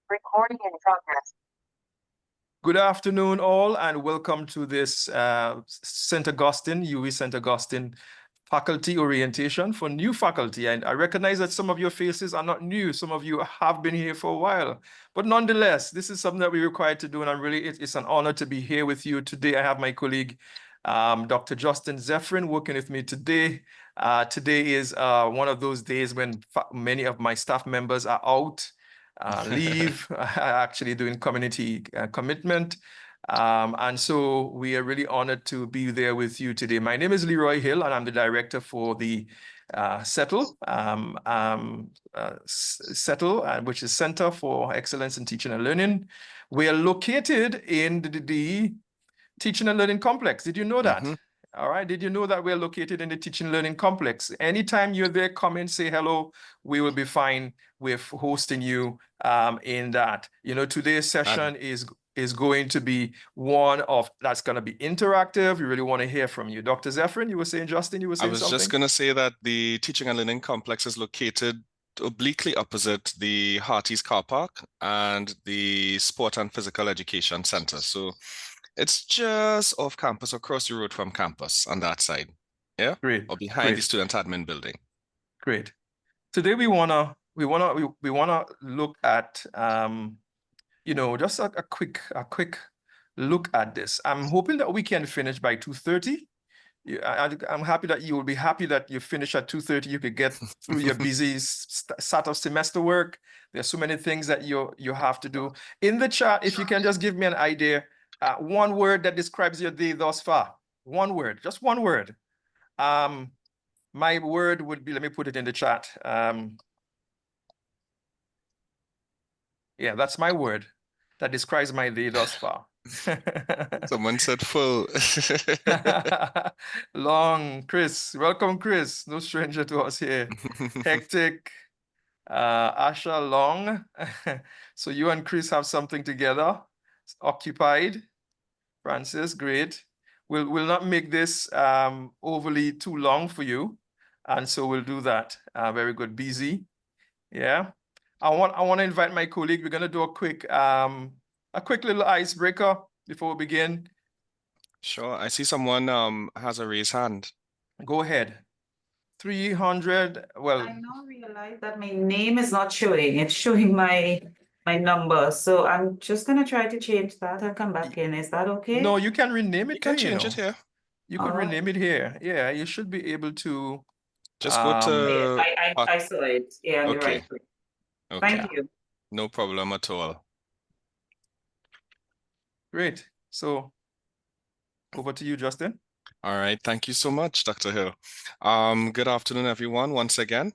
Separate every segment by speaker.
Speaker 1: Recording in progress. Good afternoon, all, and welcome to this St. Augustine, UWI St. Augustine faculty orientation for new faculty. And I recognize that some of your faces are not new. Some of you have been here for a while. But nonetheless, this is something that we're required to do. And it's an honor to be here with you today. I have my colleague, Dr. Justin Zephyrin, working with me today. Today is one of those days when many of my staff members are out, leave, actually doing community commitment. And so we are really honored to be there with you today. My name is Leroy Hill, and I'm the director for the CETL, which is Center for Excellence in Teaching and Learning. We are located in the Teaching and Learning Complex. Did you know that?
Speaker 2: Mm-hmm.
Speaker 1: All right. Did you know that we're located in the Teaching and Learning Complex? Anytime you're there, come and say hello. We will be fine with hosting you in that. You know, today's session is going to be one of that's going to be interactive. We really want to hear from you. Dr. Zephyrin, you were saying, Justin, you were saying something?
Speaker 2: I was just going to say that the Teaching and Learning Complex is located obliquely opposite the Hearties Car Park and the Sport and Physical Education Center. So it's just off campus, across the road from campus on that side. Yeah.
Speaker 1: Great.
Speaker 2: Or behind the student admin building.
Speaker 1: Great. Today we wanna look at you know, just a quick look at this. I'm hoping that we can finish by 2:30. I'm happy that you will be happy that you finish at 2:30. You could get through your busy start of semester work. There's so many things that you have to do. In the chat, if you can just give me an idea, one word that describes your day thus far. One word, just one word. My word would be, let me put it in the chat. Yeah, that's my word that describes my day thus far.
Speaker 2: Someone said full.
Speaker 1: Long, Chris. Welcome, Chris. No stranger to us here. Hectic. Asha, long. So you and Chris have something together. Occupied. Francis, great. We'll not make this overly too long for you. And so we'll do that. Very good. Busy. Yeah. I want to invite my colleague. We're going to do a quick little icebreaker before we begin.
Speaker 2: Sure. I see someone has a raised hand.
Speaker 1: Go ahead. 300. Well,
Speaker 3: I now realize that my name is not showing. It's showing my number. So I'm just gonna try to change that and come back in. Is that okay?
Speaker 1: No, you can rename it.
Speaker 2: You can change it here.
Speaker 1: You could rename it here. Yeah, you should be able to.
Speaker 2: Just go to.
Speaker 3: I saw it. Yeah, you're right.
Speaker 2: Okay.
Speaker 3: Thank you.
Speaker 2: No problem at all.
Speaker 1: Great. So over to you, Justin.
Speaker 2: All right. Thank you so much, Dr. Hill. Good afternoon, everyone, once again.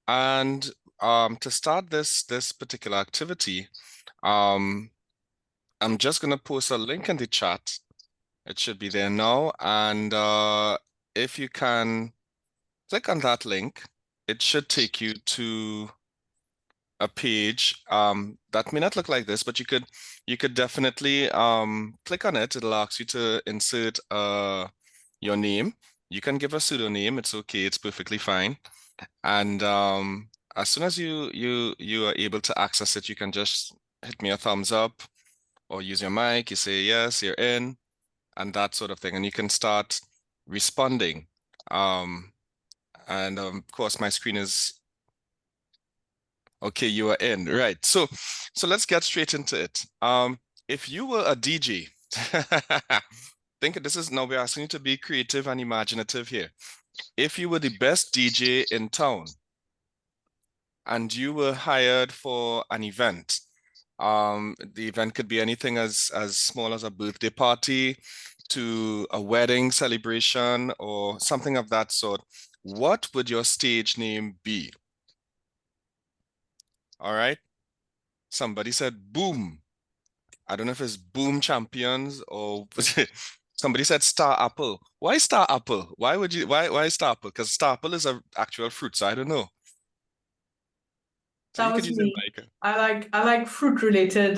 Speaker 2: And to start this particular activity, I'm just going to post a link in the chat. It should be there now. And if you can click on that link, it should take you to a page that may not look like this, but you could definitely click on it. It'll ask you to insert your name. You can give a pseudonym. It's okay. It's perfectly fine. And as soon as you are able to access it, you can just hit me a thumbs up or use your mic. You say yes, you're in, and that sort of thing. And you can start responding. And of course, my screen is okay. You are in, right? So let's get straight into it. If you were a DJ, think this is now we're asking you to be creative and imaginative here. If you were the best DJ in town and you were hired for an event, the event could be anything as small as a birthday party to a wedding celebration or something of that sort, what would your stage name be? All right. Somebody said boom. I don't know if it's Boom Champions or somebody said Star Apple. Why Star Apple? Why Star Apple? Because Star Apple is an actual fruit, so I don't know.
Speaker 4: So that was me. I like fruit related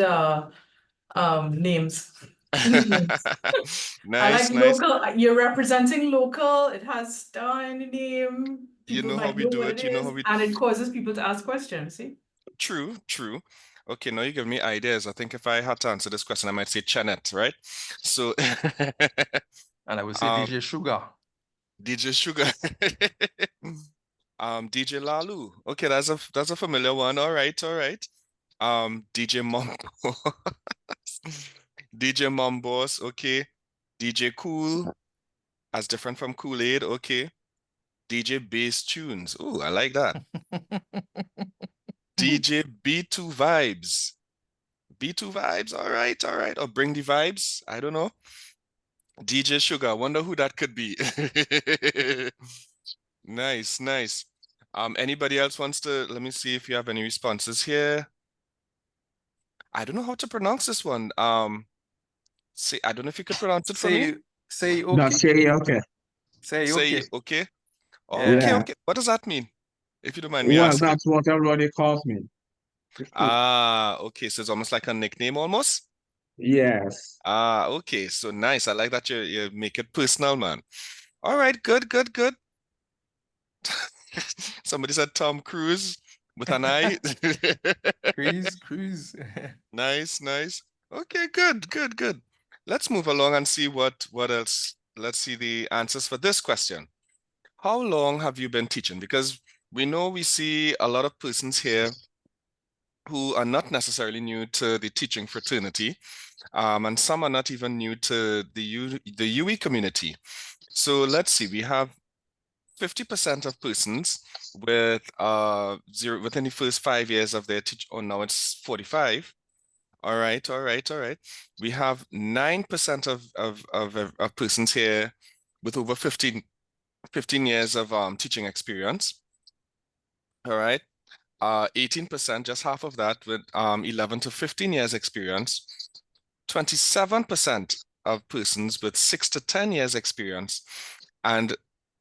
Speaker 4: names.
Speaker 2: Nice,
Speaker 4: I like local. You're representing local. It has star in the name. People
Speaker 2: you know how we do it. You know how we.
Speaker 4: And it causes people to ask questions. See.
Speaker 2: True. Okay, now you give me ideas. I think if I had to answer this question, I might say Chenet, right? So
Speaker 1: And I would say
Speaker 2: um,
Speaker 1: DJ Sugar.
Speaker 2: DJ Sugar. DJ Lalu. Okay, that's a familiar one. All right, all right. DJ Mombo. DJ Mombos, okay. DJ Cool, as different from Kool-Aid, okay. DJ Bass Tunes. Ooh, I like that. DJ B2 Vibes. B2 Vibes, all right, all right. Or Bring the Vibes, I don't know. DJ Sugar, I wonder who that could be. Nice, nice. Anybody else wants to, let me see if you have any responses here. I don't know how to pronounce this one. Say, I don't know if you could pronounce it for me.
Speaker 1: Say
Speaker 5: No,
Speaker 1: okay.
Speaker 5: say okay.
Speaker 1: Say
Speaker 2: Say
Speaker 1: okay.
Speaker 2: okay.
Speaker 1: Yeah.
Speaker 2: Okay,
Speaker 5: Yeah.
Speaker 2: okay. What does that mean? If you don't mind me
Speaker 5: Well,
Speaker 2: asking.
Speaker 5: that's what everybody calls me.
Speaker 2: Ah, okay. So it's almost like a nickname almost.
Speaker 5: Yes.
Speaker 2: Ah, okay. So nice. I like that you make it personal, man. All right, good, good, good. Somebody said Tom Cruise with an eye.
Speaker 1: Cruise.
Speaker 2: Nice, nice. Okay, good, good, good. Let's move along and see what else. Let's see the answers for this question. How long have you been teaching? Because we know we see a lot of persons here who are not necessarily new to the teaching fraternity, and some are not even new to the UE community. So let's see, we have 50% of persons with within the first 5 years of their teach. Oh, now it's 45. All right, all right, all right. We have 9% of persons here with over 15 years of teaching experience. All right. 18%, just half of that, with 11 to 15 years experience. 27% of persons with 6 to 10 years experience, and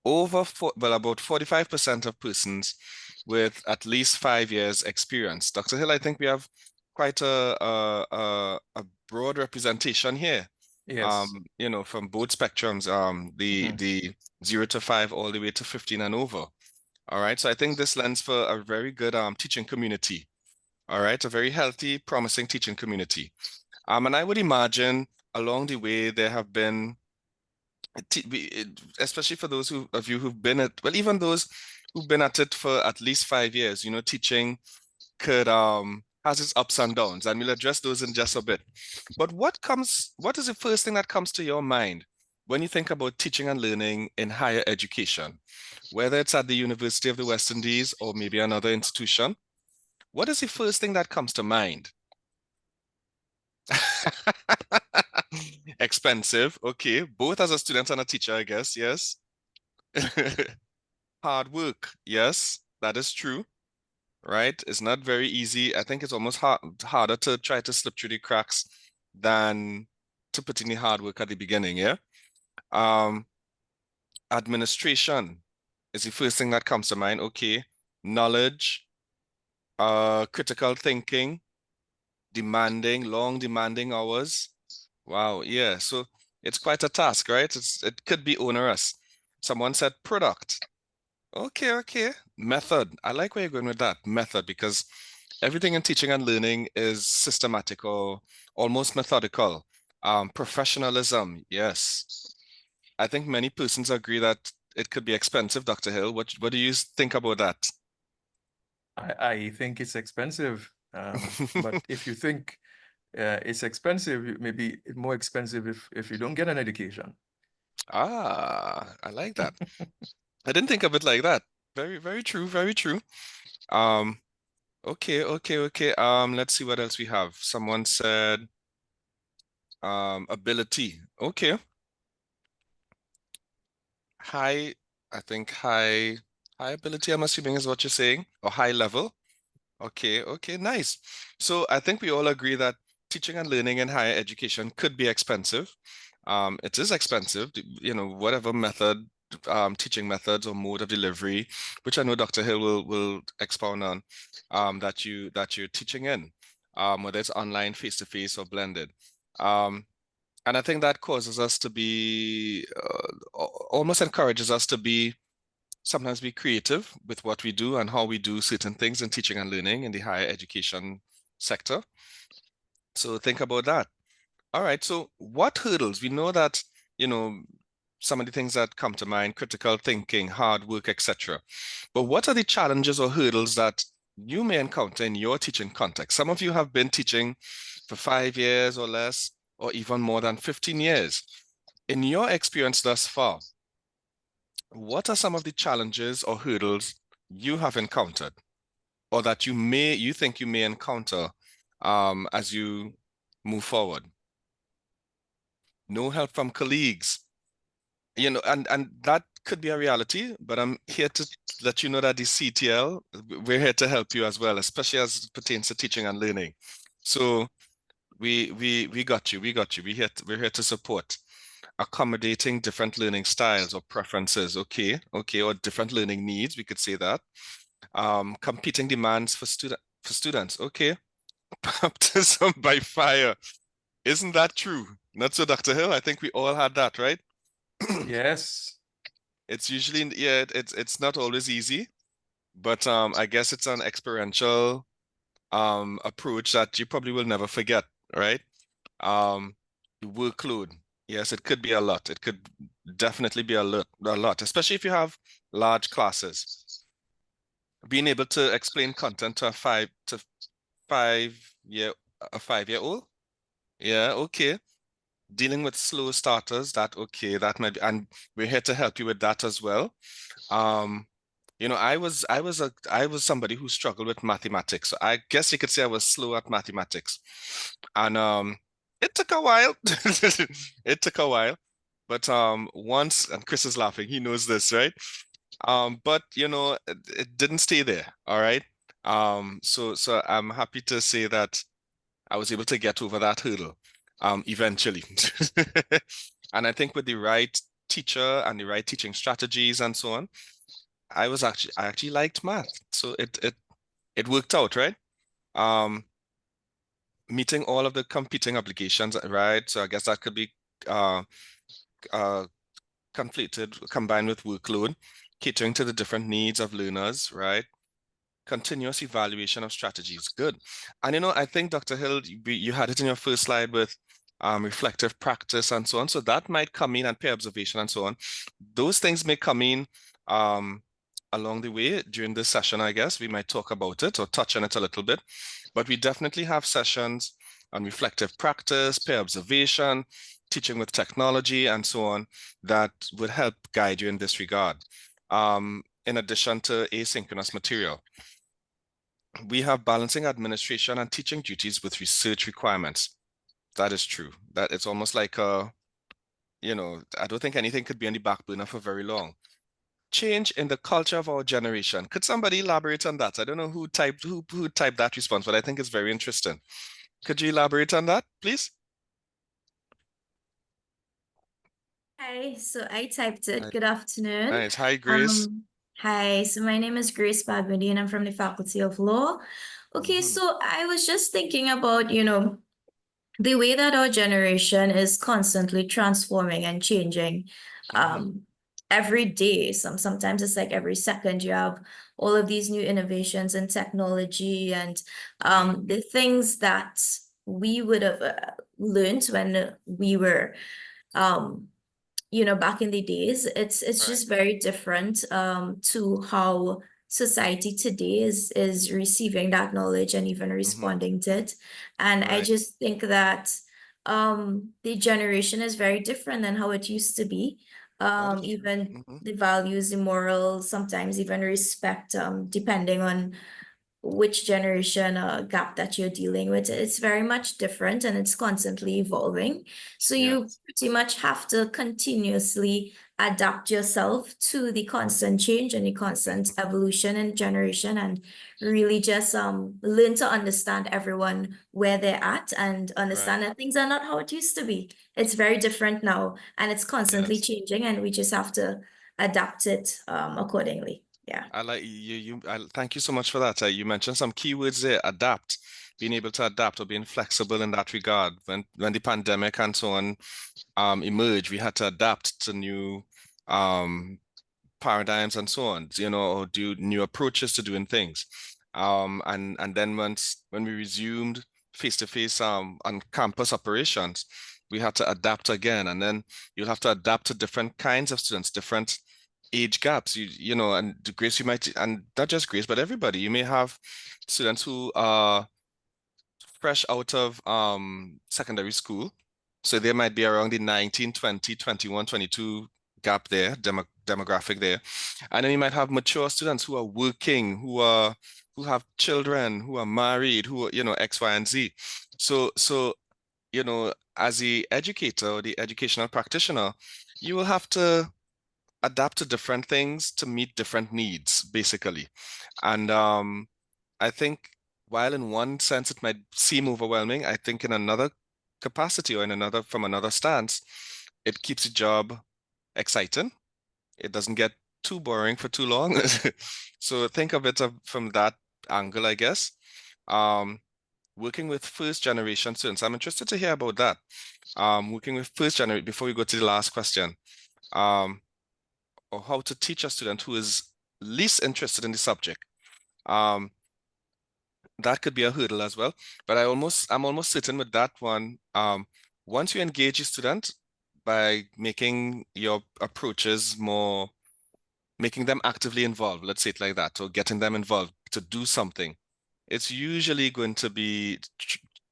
Speaker 2: about 45% of persons with at least 5 years experience. Dr. Hill, I think we have quite a broad representation here.
Speaker 1: Yes.
Speaker 2: From both spectrums, the 0 to 5 all the way to 15 and over. All right, so I think this lends for a very good teaching community. All right, a very healthy, promising teaching community. And I would imagine along the way there have been, especially for those of you who've been at, well, even those who've been at it for at least 5 years, teaching has its ups and downs, and we'll address those in just a bit. But what is the first thing that comes to your mind when you think about teaching and learning in higher education, whether it's at the University of the West Indies or maybe another institution? What is the first thing that comes to mind? Expensive, okay. Both as a student and a teacher, I guess, yes. Hard work, yes, that is true, right? It's not very easy. I think it's almost harder to try to slip through the cracks than to put in the hard work at the beginning, yeah? Administration is the first thing that comes to mind, okay. Knowledge, critical thinking, long demanding hours. Wow, yeah. So it's quite a task, right? It could be onerous. Someone said product. Okay, okay. Method. I like where you're going with that. Method, because everything in teaching and learning is systematic or almost methodical. Professionalism, yes. I think many persons agree that it could be expensive, Dr. Hill. What do you think about that?
Speaker 1: I think it's expensive. But if you think it's expensive, maybe it's more expensive if you don't get an education.
Speaker 2: Ah, I like that. I didn't think of it like that. Very, very true, very true. Okay, okay, okay. Let's see what else we have. Someone said ability. Okay. High, I think high ability, I'm assuming is what you're saying, or high level. Okay, okay, nice. So I think we all agree that teaching and learning in higher education could be expensive. It is expensive, whatever method, teaching methods or mode of delivery, which I know Dr. Hill will expound on, that you're teaching in, whether it's online, face-to-face, or blended. And I think that causes us to be, almost encourages us to sometimes be creative with what we do and how we do certain things in teaching and learning in the higher education sector. So think about that. All right, so what hurdles? We know that, some of the things that come to mind, critical thinking, hard work, etc. But what are the challenges or hurdles that you may encounter in your teaching context? Some of you have been teaching for 5 years or less, or even more than 15 years. In your experience thus far, what are some of the challenges or hurdles you have encountered, or that you think you may encounter as you move forward? No help from colleagues, and that could be a reality, but I'm here to let you know that the CTL, we're here to help you as well, especially as it pertains to teaching and learning. So we got you. We're here to support. Accommodating different learning styles or preferences, okay, or different learning needs, we could say that. Competing demands for students, okay. Baptism by fire. Isn't that true? Not so, Dr. Hill? I think we all had that, right?
Speaker 1: Yes.
Speaker 2: It's usually, yeah, it's not always easy, but I guess it's an experiential approach that you probably will never forget, right? The workload. Yes, it could be a lot. It could definitely be a lot, especially if you have large classes. Being able to explain content to a 5-year-old. Yeah, okay. Dealing with slow starters, that might be, and we're here to help you with that as well. I was somebody who struggled with mathematics. So I guess you could say I was slow at mathematics. And it took a while. It took a while. But once, and Chris is laughing, he knows this, right? But it didn't stay there, all right? So I'm happy to say that I was able to get over that hurdle eventually. And I think with the right teacher and the right teaching strategies and so on, I actually liked math. So it worked out, right? Meeting all of the competing obligations, right? So I guess that could be combined with workload, catering to the different needs of learners, right? Continuous evaluation of strategies, good. And I think, Dr. Hill, you had it in your first slide with reflective practice and so on. So that might come in, and peer observation and so on. Those things may come in along the way during this session, I guess. We might talk about it or touch on it a little bit. But we definitely have sessions on reflective practice, peer observation, teaching with technology, and so on, that would help guide you in this regard. In addition to asynchronous material. We have balancing administration and teaching duties with research requirements. That is true. That it's almost like I don't think anything could be on the back burner for very long. Change in the culture of our generation. Could somebody elaborate on that? I don't know who typed that response, but I think it's very interesting. Could you elaborate on that, please?
Speaker 6: Hi, so I typed it. Good afternoon.
Speaker 2: Nice. Hi, Grace.
Speaker 6: Hi, so my name is Grace Bagwindi and I'm from the Faculty of Law. Okay, so I was just thinking about, the way that our generation is constantly transforming and changing every day. Sometimes it's like every second you have all of these new innovations in technology and the things that we would have learned when we were back in the days, it's just very different to how society today is receiving that knowledge and even responding to it. And I just think that the generation is very different than how it used to be. Even the values, the morals, sometimes even respect, depending on which generation gap that you're dealing with. It's very much different and it's constantly evolving. So you pretty much have to continuously adapt yourself to the constant change and the constant evolution in generation, and really just learn to understand everyone where they're at and understand that things are not how it used to be. It's very different now and it's constantly changing, and we just have to adapt it accordingly. Yeah.
Speaker 2: I like thank you so much for that. You mentioned some keywords there: adapt, being able to adapt or being flexible in that regard. When the pandemic and so on emerged, we had to adapt to new paradigms and so on, or do new approaches to doing things. And then when we resumed face-to-face on campus operations, we had to adapt again. And then you'll have to adapt to different kinds of students, different age gaps. You know, and Grace, you might, and not just Grace, but everybody, you may have students who are fresh out of secondary school. So they might be around the 19, 20, 21, 22 gap there, demographic there. And then you might have mature students who are working, who have children, who are married, who are, you know, X, Y, and Z. So, you know, as the educator or the educational practitioner, you will have to adapt to different things to meet different needs, basically. And I think while in one sense it might seem overwhelming, I think in another capacity or from another stance, it keeps the job exciting. It doesn't get too boring for too long. So think of it from that angle, I guess. Working with first generation students, I'm interested to hear about that. Working with first generation, before we go to the last question, or how to teach a student who is least interested in the subject. That could be a hurdle as well. But I'm almost certain with that one. Once you engage a student by making your approaches more, making them actively involved, let's say it like that, or getting them involved to do something, it's usually going to be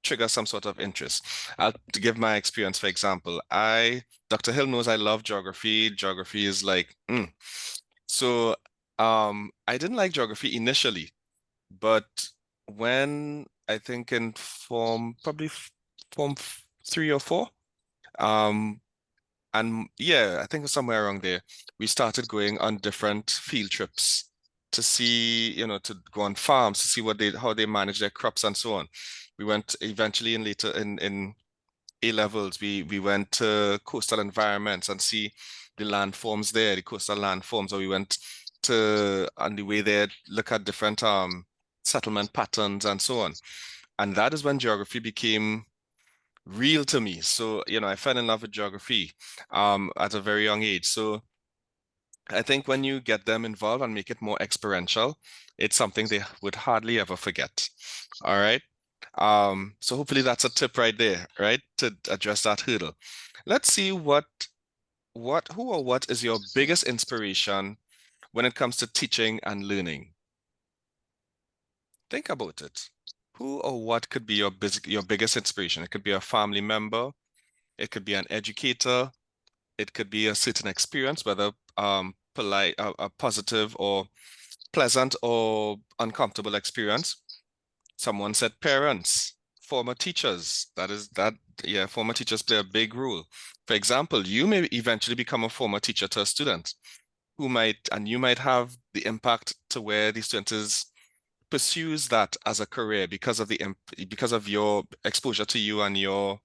Speaker 2: trigger some sort of interest. To give my experience, for example, Dr. Hill knows I love geography. Geography is like, So I didn't like geography initially, but when I think in probably form 3 or 4, and yeah, I think somewhere around there, we started going on different field trips to see, you know, to go on farms to see how they manage their crops and so on. We went eventually in A levels, we went to coastal environments and see the landforms there, the coastal landforms, or we went to on the way there look at different settlement patterns and so on. And that is when geography became real to me. So, you know, I fell in love with geography at a very young age. So I think when you get them involved and make it more experiential, it's something they would hardly ever forget. All right. So hopefully that's a tip right there, right? To address that hurdle. Let's see who or what is your biggest inspiration when it comes to teaching and learning? Think about it. Who or what could be your biggest inspiration? It could be a family member, it could be an educator, it could be a certain experience, whether polite, a positive or pleasant or uncomfortable experience. Someone said parents, former teachers. Yeah, former teachers play a big role. For example, you may eventually become a former teacher to a student you might have the impact to where the student pursues that as a career because of your exposure to you and your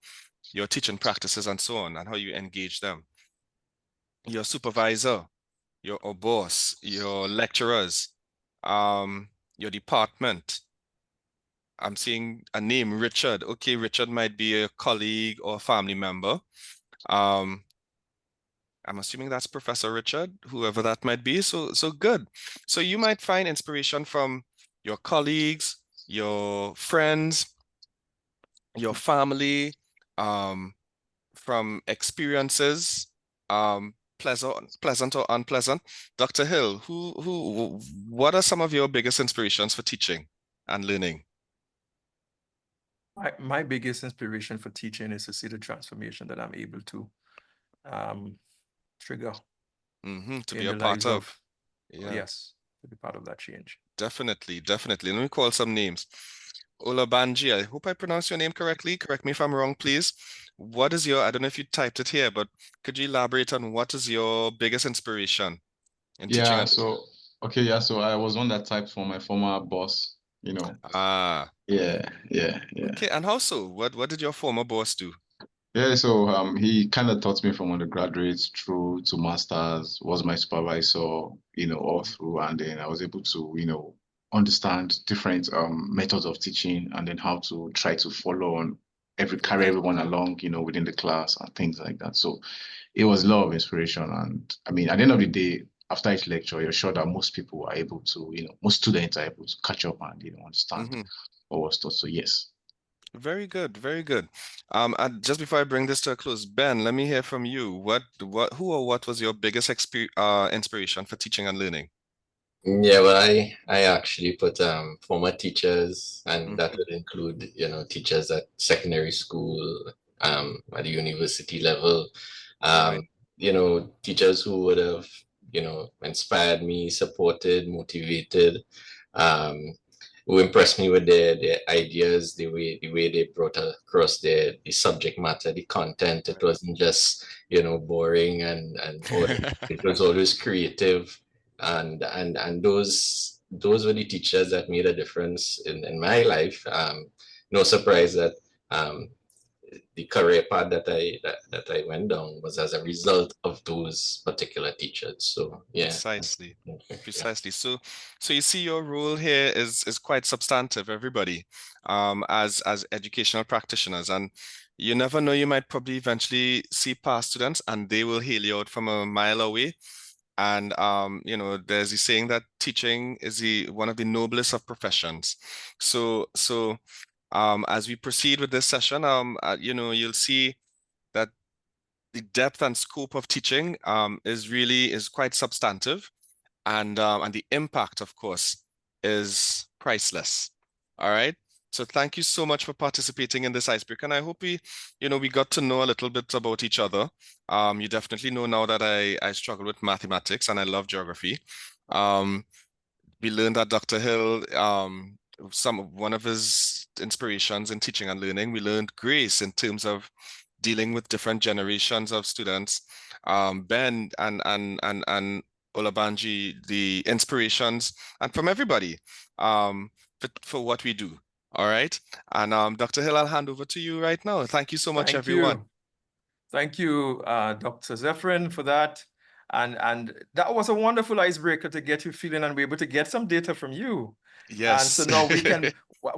Speaker 2: teaching practices and so on, and how you engage them. Your supervisor, your boss, your lecturers, your department. I'm seeing a name, Richard. Okay, Richard might be a colleague or a family member. I'm assuming that's Professor Richard, whoever that might be. So good. So you might find inspiration from your colleagues, your friends, your family, from experiences, pleasant or unpleasant. Dr. Hill, what are some of your biggest inspirations for teaching and learning?
Speaker 1: My biggest inspiration for teaching is to see the transformation that I'm able to trigger
Speaker 2: to be a part of.
Speaker 1: Yes, to be part of that change.
Speaker 2: Definitely. Let me call some names. Olabanji, I hope I pronounced your name correctly. Correct me if I'm wrong, please. I don't know if you typed it here, but could you elaborate on what is your biggest inspiration in teaching?
Speaker 5: So I was one that typed for my former boss, you know. Yeah.
Speaker 2: Okay, and how so? What did your former boss do?
Speaker 5: Yeah, so he kind of taught me from undergraduate through to masters, was my supervisor, you know, all through, and then I was able to, you know, understand different methods of teaching and then how to try to follow on carry everyone along, you know, within the class and things like that. So it was a lot of inspiration. And I mean, at the end of the day, after each lecture, you're sure that most people are able to, most students are able to catch up and, understand what was taught. So yes.
Speaker 2: Very good, very good. And just before I bring this to a close, Ben, let me hear from you. Who or what was your biggest inspiration for teaching and learning?
Speaker 7: Yeah, well, I actually put former teachers, and that would include, teachers at secondary school, at the university level,
Speaker 2: Right.
Speaker 7: teachers who would have, inspired me, supported, motivated, who impressed me with their ideas, the way they brought across the subject matter, the content. It wasn't just, boring and it was always creative. And those were the teachers that made a difference in my life. No surprise that the career path that I went down was as a result of those particular teachers. So yeah.
Speaker 2: Precisely. So you see your role here is quite substantive, everybody, as educational practitioners. And you never know, you might probably eventually see past students and they will hail you out from a mile away. And there's the saying that teaching is one of the noblest of professions. So as we proceed with this session, you'll see that the depth and scope of teaching is quite substantive, and the impact, of course, is priceless. All right. So thank you so much for participating in this icebreaker, and I hope we got to know a little bit about each other. You definitely know now that I struggle with mathematics and I love geography. We learned that Dr. Hill, one of his inspirations in teaching and learning, we learned grace in terms of dealing with different generations of students. Ben and Olabanji, the inspirations, and from everybody for what we do. All right. And Dr. Hill, I'll hand over to you right now. Thank you so much, everyone.
Speaker 1: Thank you, Dr. Zephyrin, for that. And that was a wonderful icebreaker to get you feeling and be able to get some data from you.
Speaker 2: Yes.
Speaker 1: And so now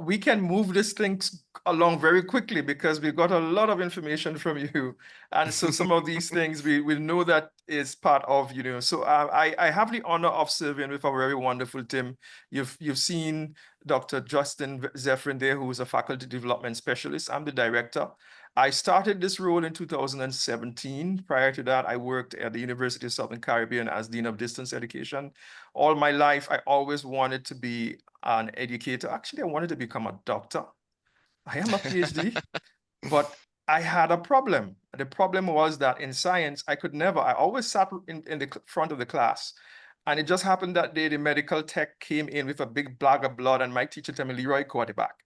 Speaker 1: we can move this thing along very quickly because we've got a lot of information from you. And so some of these things we know that is part of, So I have the honor of serving with a very wonderful team. You've seen Dr. Justin Zephyrin there, who is a faculty development specialist. I'm the director. I started this role in 2017. Prior to that, I worked at the University of Southern Caribbean as Dean of Distance Education. All my life, I always wanted to be an educator. Actually, I wanted to become a doctor. I am a PhD, but I had a problem. The problem was that in science, I always sat in the front of the class. And it just happened that day the medical tech came in with a big bag of blood and my teacher told me, Leroy, quarterback.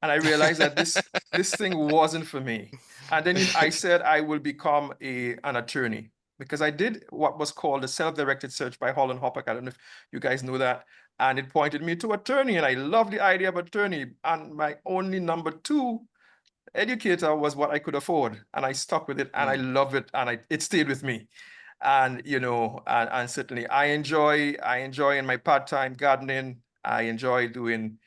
Speaker 1: And I realized that this thing wasn't for me. And then I said I will become an attorney because I did what was called a self-directed search by Holland Hoppeck. I don't know if you guys know that. And it pointed me to attorney. And I love the idea of attorney. And my only number 2 educator was what I could afford. And I stuck with it and I love it. And it stayed with me. And, and certainly I enjoy in my part-time gardening. I enjoy doing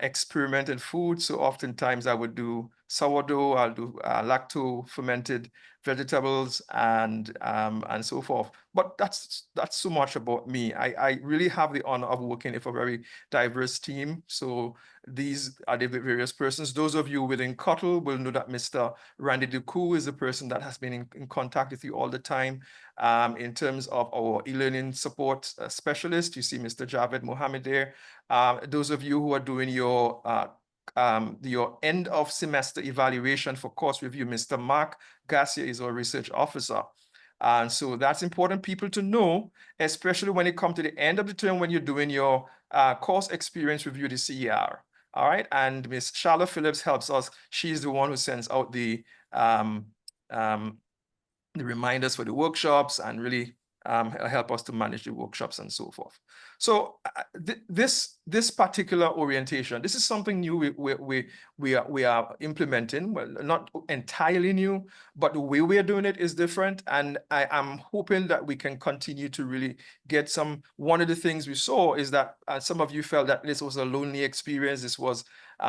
Speaker 1: experiment in food. So oftentimes I would do sourdough, I'll do lacto fermented vegetables and so forth. But that's so much about me. I really have the honor of working with a very diverse team. So these are the various persons. Those of you within Cuttle will know that Mr. Randy Duku is the person that has been in contact with you all the time. In terms of our e-learning support specialist, you see Mr. Javed Mohammed there. Those of you who are doing your end of semester evaluation for course review, Mr. Mark Garcia is our research officer. And so that's important people to know, especially when it comes to the end of the term when you're doing your course experience review, the CER. All right, and Miss Charlotte Phillips helps us. She's the one who sends out the reminders for the workshops and really help us to manage the workshops and so forth. So this particular orientation, this is something new we are implementing. Well, not entirely new, but the way we are doing it is different. And I am hoping that we can continue to really get some. One of the things we saw is that some of you felt that this was a lonely experience. This was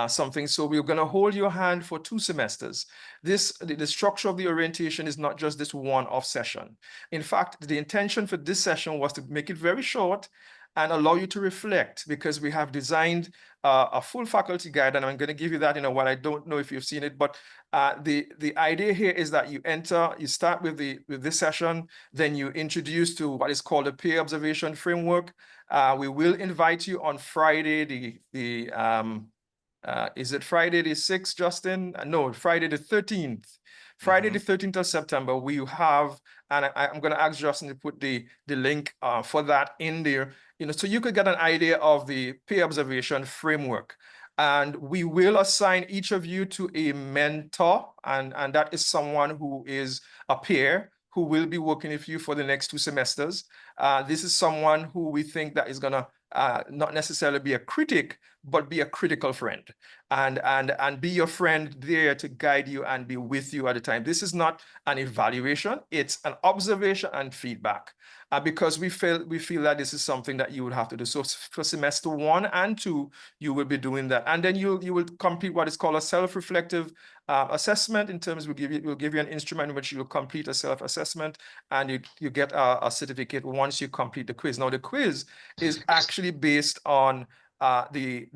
Speaker 1: something. So we're going to hold your hand for 2 semesters. The structure of the orientation is not just this one-off session. In fact, the intention for this session was to make it very short and allow you to reflect, because we have designed a full faculty guide, and I'm going to give you that in a while. I don't know if you've seen it, but the idea here is that you start with this session, then you introduce to what is called a peer observation framework. We will invite you on Friday, is it Friday the 6th, Justin? No, Friday the 13th. Friday the 13th of September, we have, and I'm going to ask Justin to put the link for that in there, so you could get an idea of the peer observation framework. And we will assign each of you to a mentor, and that is someone who is a peer who will be working with you for the next 2 semesters. This is someone who we think that is going to not necessarily be a critic, but be a critical friend, and be your friend there to guide you and be with you at the time. This is not an evaluation, it's an observation and feedback, because we feel that this is something that you would have to do. So for semester 1 and 2, you will be doing that, and then you will complete what is called a self-reflective assessment. In terms, we'll give you an instrument in which you will complete a self-assessment, and you get a certificate once you complete the quiz. Now the quiz is actually based on the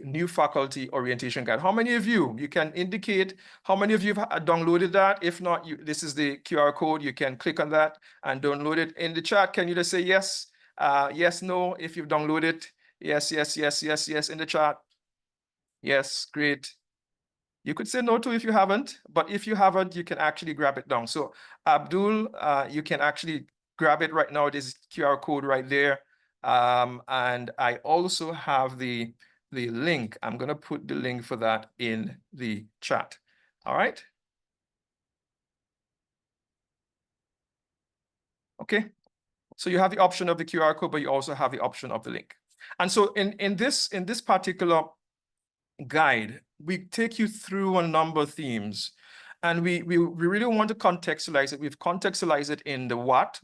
Speaker 1: new faculty orientation guide. How many of you can indicate how many of you have downloaded that? If not, this is the QR code. You can click on that and download it. In the chat, can you just say yes, yes, no, if you've downloaded? Yes, yes, yes, yes, yes in the chat. Yes, great. You could say no too if you haven't, but if you haven't, you can actually grab it down. So Abdul, you can actually grab it right now. This QR code right there. And I also have the link. I'm going to put the link for that in the chat. All right. Okay. So you have the option of the QR code, but you also have the option of the link. And so in this particular guide, we take you through a number of themes, and we really want to contextualize it. We've contextualized it in the what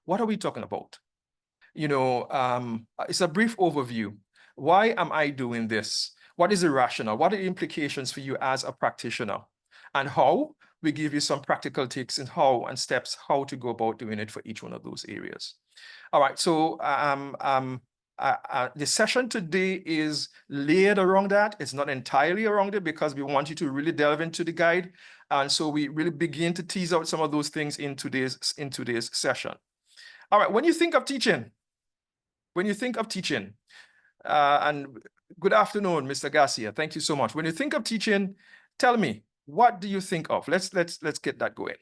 Speaker 1: are we talking about? It's a brief overview. Why am I doing this? What is the rationale? What are the implications for you as a practitioner? And how? We give you some practical tips and steps how to go about doing it for each one of those areas. All right, so the session today is layered around that. It's not entirely around it, because we want you to really delve into the guide. And so we really begin to tease out some of those things in today's session. All right, when you think of teaching, and good afternoon, Mr. Garcia, thank you so much. When you think of teaching, tell me, what do you think of? Let's get that going.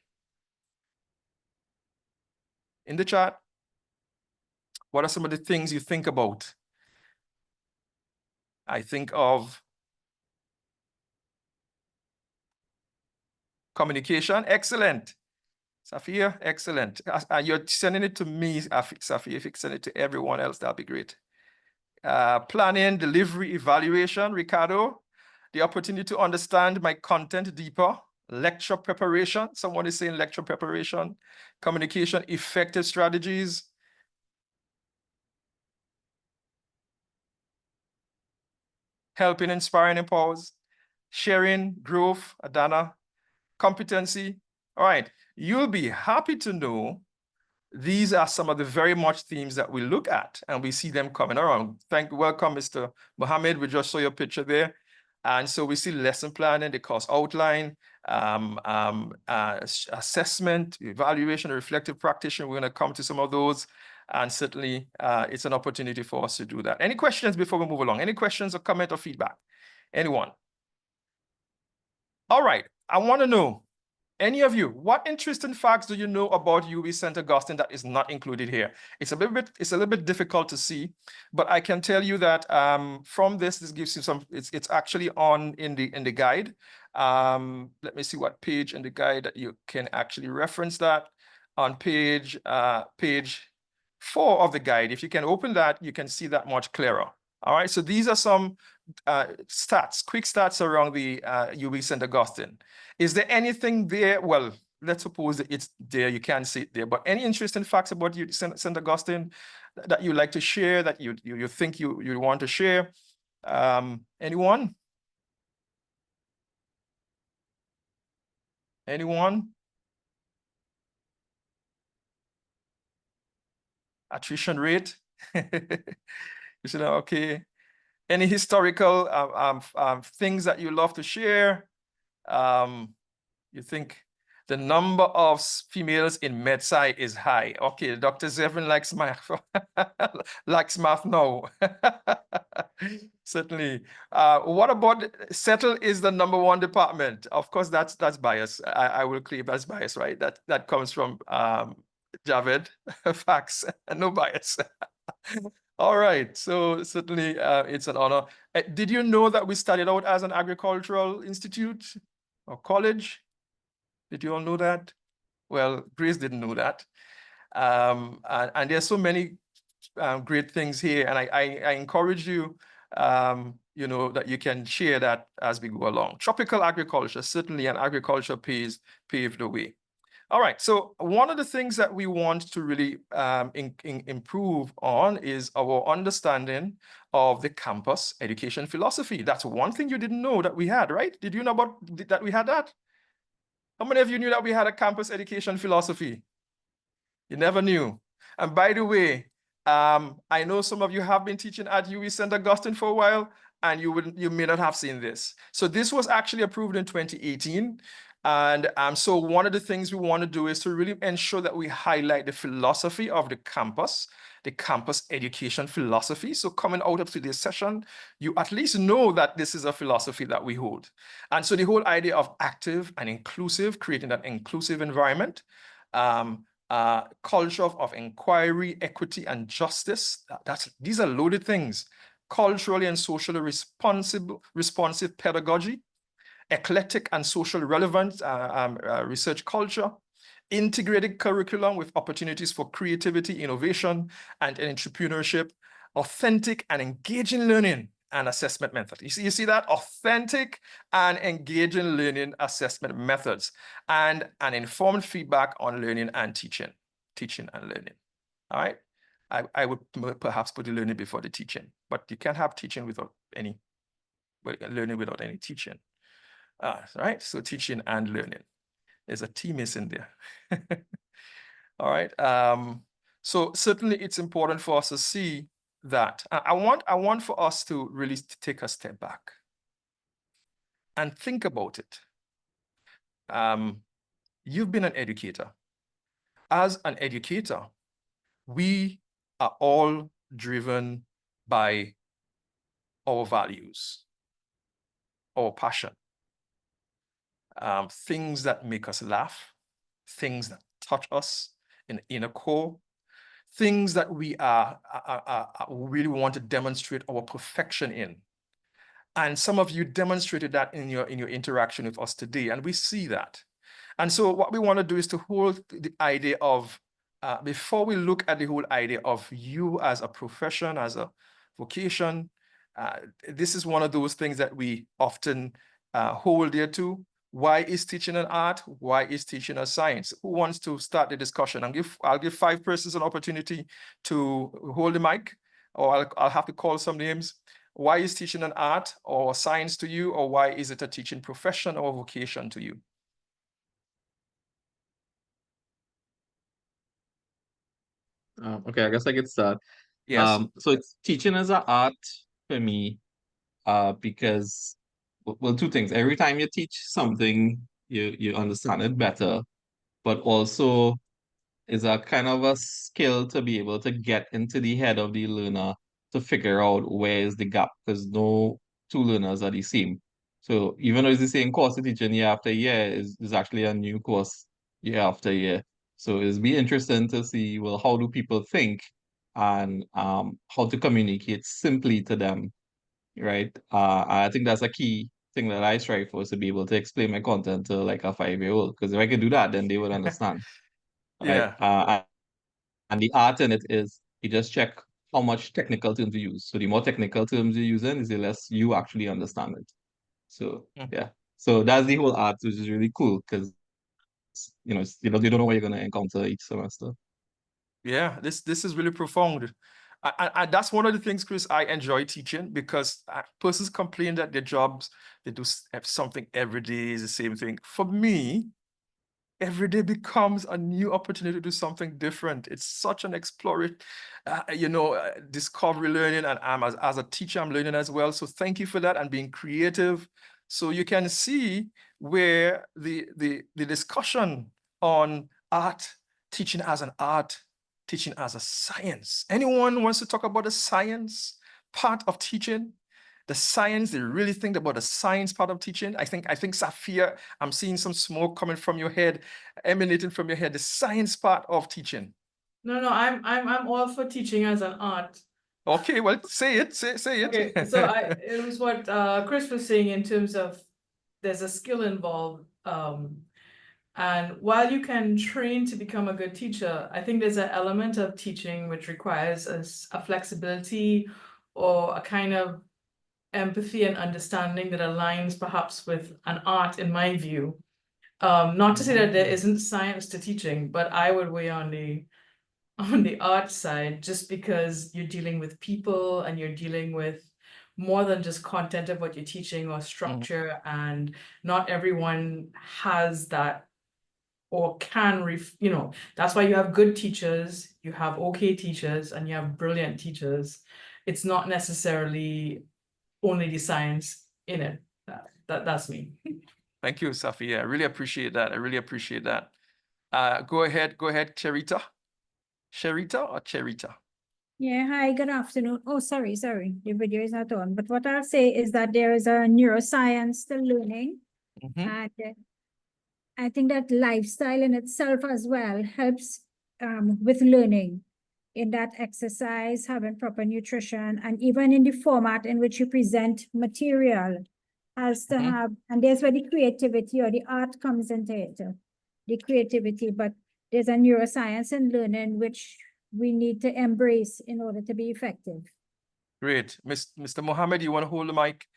Speaker 1: In the chat, what are some of the things you think about? I think of communication. Excellent. Safia, excellent. You're sending it to me, Safia. If you send it to everyone else, that'll be great. Planning, delivery, evaluation, Ricardo. The opportunity to understand my content deeper. Lecture preparation. Someone is saying lecture preparation. Communication, effective strategies. Helping, inspiring, empowers. Sharing, growth, Adana. Competency. All right. You'll be happy to know these are some of the very much themes that we look at, and we see them coming around. Welcome, Mr. Mohammed. We just saw your picture there. And so we see lesson planning, the course outline, assessment, evaluation, reflective practitioner. We're going to come to some of those. And certainly it's an opportunity for us to do that. Any questions before we move along? Any questions or comment or feedback? Anyone? All right. I want to know, any of you, what interesting facts do you know about UWI St. Augustine that is not included here? It's a little bit difficult to see, but I can tell you that from this gives you some. It's actually in the guide. Let me see what page in the guide that you can actually reference that. On page 4 of the guide. If you can open that, you can see that much clearer. All right. So these are some quick stats around the UWI St. Augustine. Is there anything there? Well, let's suppose that it's there, you can't see it there, but any interesting facts about St. Augustine that you like to share, that you think you want to share? Anyone? Anyone? Attrition rate? You said, okay. Any historical things that you love to share? You think the number of females in MedSci is high. Okay, Dr. Zevin likes math. Likes math now. Certainly. What about Settle is the #1 department? Of course, that's bias. I will claim that's bias, right? That comes from Javed. Facts, no bias. All right, so certainly it's an honor. Did you know that we started out as an agricultural institute or college? Did you all know that? Well, Grace didn't know that. And there's so many great things here, and I encourage you, you know, that you can share that as we go along. Tropical agriculture, certainly, and agriculture paved the way. All right, so one of the things that we want to really improve on is our understanding of the campus education philosophy. That's one thing you didn't know that we had, right? Did you know about that we had that? How many of you knew that we had a campus education philosophy? You never knew. And by the way, I know some of you have been teaching at UWI St. Augustine for a while, and you may not have seen this. So this was actually approved in 2018. And so one of the things we want to do is to really ensure that we highlight the philosophy of the campus education philosophy. So coming out of today's session, you at least know that this is a philosophy that we hold. And so the whole idea of active and inclusive, creating that inclusive environment, culture of inquiry, equity, and justice. These are loaded things. Culturally and socially responsive pedagogy, eclectic and social relevant research culture, integrated curriculum with opportunities for creativity, innovation, and entrepreneurship, authentic and engaging learning and assessment method. You see that? Authentic and engaging learning assessment methods, and an informed feedback on learning and teaching and learning. All right. I would perhaps put the learning before the teaching, but you can't have teaching without any, learning without any teaching. Right. So teaching and learning. There's a T missing there. All right. So certainly it's important for us to see that. I want for us to really take a step back and think about it. You've been an educator. As an educator, we are all driven by our values, our passion, things that make us laugh, things that touch us in the inner core, things that we really want to demonstrate our perfection in. And some of you demonstrated that in your interaction with us today, and we see that. And so what we want to do is to hold the idea of, before we look at the whole idea of you as a profession, as a vocation, this is one of those things that we often hold dear to. Why is teaching an art? Why is teaching a science? Who wants to start the discussion? I'll give 5 persons an opportunity to hold the mic, or I'll have to call some names. Why is teaching an art or science to you, or why is it a teaching profession or vocation to you?
Speaker 8: Okay, I guess I could start.
Speaker 1: Yes.
Speaker 8: So it's teaching as an art for me, because, well, 2 things. Every time you teach something, you understand it better, but also is a kind of a skill to be able to get into the head of the learner to figure out where is the gap, because no 2 learners are the same. So even though it's the same course you're teaching year after year, is actually a new course year after year. So it's be interesting to see, well, how do people think, and how to communicate simply to them, right? I think that's a key thing that I strive for, is to be able to explain my content to like a 5-year-old, because if I could do that, then they would understand. Right?
Speaker 1: Yeah.
Speaker 8: And the art in it is you just check how much technical terms you use. So the more technical terms you're using, is the less you actually understand it. So yeah. So that's the whole art, which is really cool, because you don't know what you're gonna encounter each semester.
Speaker 1: Yeah, this is really profound. I that's one of the things, Chris, I enjoy teaching, because persons complain that their jobs, they do something every day, is the same thing. For me, every day becomes a new opportunity to do something different. It's such an exploratory, discovery learning, and as a teacher, I'm learning as well. So thank you for that and being creative. So you can see where the discussion on art, teaching as an art, teaching as a science. Anyone wants to talk about the science part of teaching? The science, they really think about the science part of teaching. I think Safia, I'm seeing some smoke coming from your head, emanating from your head, the science part of teaching.
Speaker 4: No, I'm all for teaching as an art.
Speaker 1: Okay, well, say it.
Speaker 4: Okay, so it was what Chris was saying in terms of there's a skill involved. And while you can train to become a good teacher, I think there's an element of teaching which requires a flexibility or a kind of empathy and understanding that aligns perhaps with an art, in my view. Not to say that there isn't science to teaching, but I would weigh on the art side, just because you're dealing with people and you're dealing with more than just content of what you're teaching or structure, and not everyone has that or can that's why you have good teachers, you have okay teachers, and you have brilliant teachers. It's not necessarily only the science in it. That's me.
Speaker 1: Thank you, Safia. I really appreciate that. Go ahead, Cherita. Sherita or Cherita?
Speaker 9: Yeah, hi, good afternoon. Oh, sorry, the video is not on. But what I'll say is that there is a neuroscience to learning. And I think that lifestyle in itself as well helps with learning, in that exercise, having proper nutrition, and even in the format in which you present material has to have, and there's where the creativity or the art comes into it, the creativity, but there's a neuroscience in learning which we need to embrace in order to be effective.
Speaker 1: Great. Mr. Mohammed, you want to hold the mic?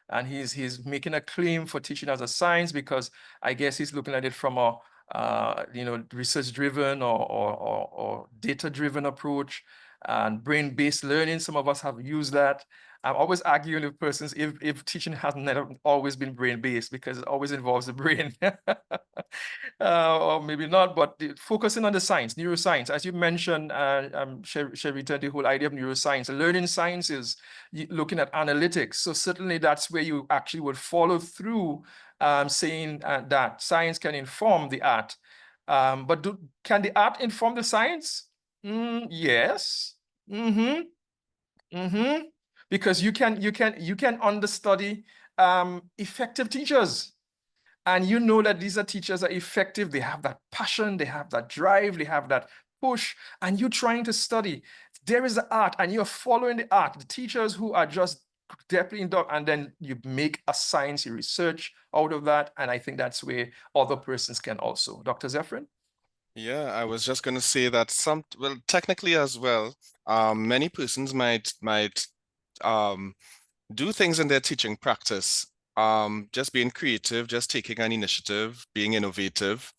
Speaker 1: And he's making a claim for teaching as a science, because I guess he's looking at it from a research-driven or data-driven approach and brain-based learning. Some of us have used that. I'm always arguing with persons if teaching has never always been brain-based, because it always involves the brain. Or maybe not, but focusing on the science, neuroscience, as you mentioned, Sherita, the whole idea of neuroscience, learning science is looking at analytics. So certainly that's where you actually would follow through saying that science can inform the art. But can the art inform the science? Yes. Because you can understudy effective teachers. And you know that these are teachers are effective. They have that passion, they have that drive, they have that push, and you're trying to study. There is the art, and you're following the art. The teachers who are just deeply in depth, and then you make a science research out of that. And I think that's where other persons can also. Dr. Zephyrin?
Speaker 2: Yeah, I was just going to say that well, technically as well, many persons might do things in their teaching practice, just being creative, just taking an initiative, being innovative,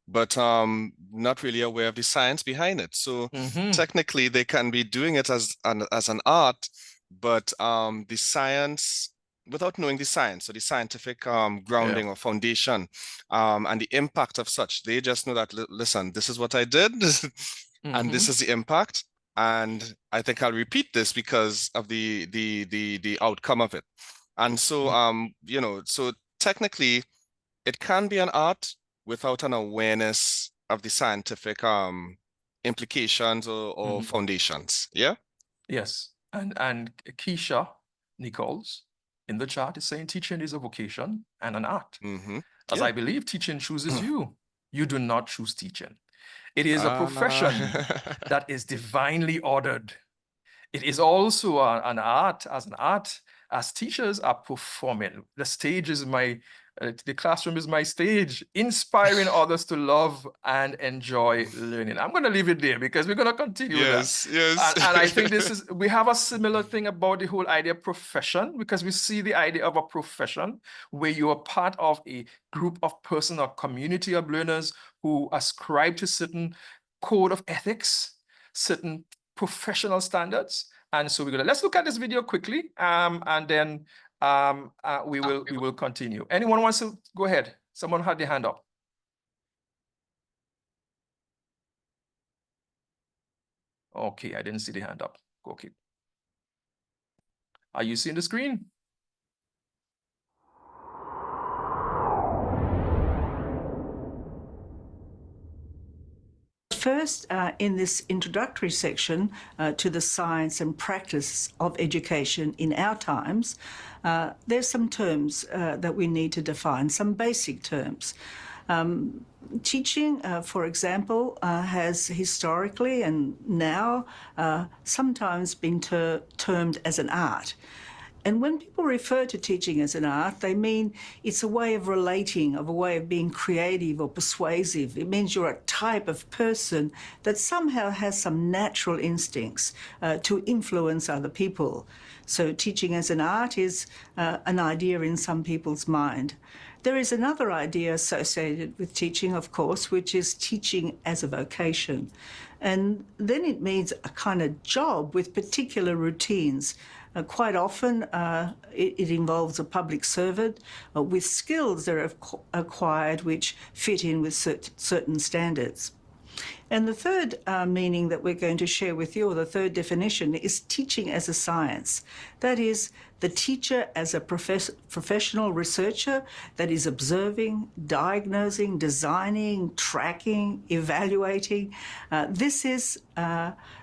Speaker 2: but not really aware of the science behind it. So technically they can be doing it as an art, but the science, without knowing the science or the scientific grounding or foundation, and the impact of such, they just know that, listen, this is what I did, and this is the impact. And I think I'll repeat this because of the outcome of it. And so, so technically it can be an art without an awareness of the scientific implications or foundations. Yeah?
Speaker 1: Yes. And Keisha Nichols in the chat is saying teaching is a vocation and an art. As I believe teaching chooses you. You do not choose teaching. It is a profession that is divinely ordered. It is also an art. As teachers are performing. The stage is the classroom is my stage, inspiring others to love and enjoy learning. I'm going to leave it there because we're going to continue with that.
Speaker 2: Yes.
Speaker 1: And I think we have a similar thing about the whole idea of profession, because we see the idea of a profession where you are part of a group of persons or community of learners who ascribe to certain code of ethics, certain professional standards. And so let's look at this video quickly, and then we will continue. Anyone wants to go ahead? Someone had their hand up. Okay, I didn't see the hand up. Okay. Are you seeing the screen?
Speaker 10: First, in this introductory section to the science and practice of education in our times, there's some terms that we need to define, some basic terms. Teaching, for example, has historically and now sometimes been termed as an art. And when people refer to teaching as an art, they mean it's a way of relating, of a way of being creative or persuasive. It means you're a type of person that somehow has some natural instincts to influence other people. So teaching as an art is an idea in some people's mind. There is another idea associated with teaching, of course, which is teaching as a vocation. And then it means a kind of job with particular routines. Quite often, it involves a public servant with skills that are acquired which fit in with certain standards. And the third meaning that we're going to share with you, or the third definition, is teaching as a science. That is, the teacher as a professional researcher that is observing, diagnosing, designing, tracking, evaluating. This is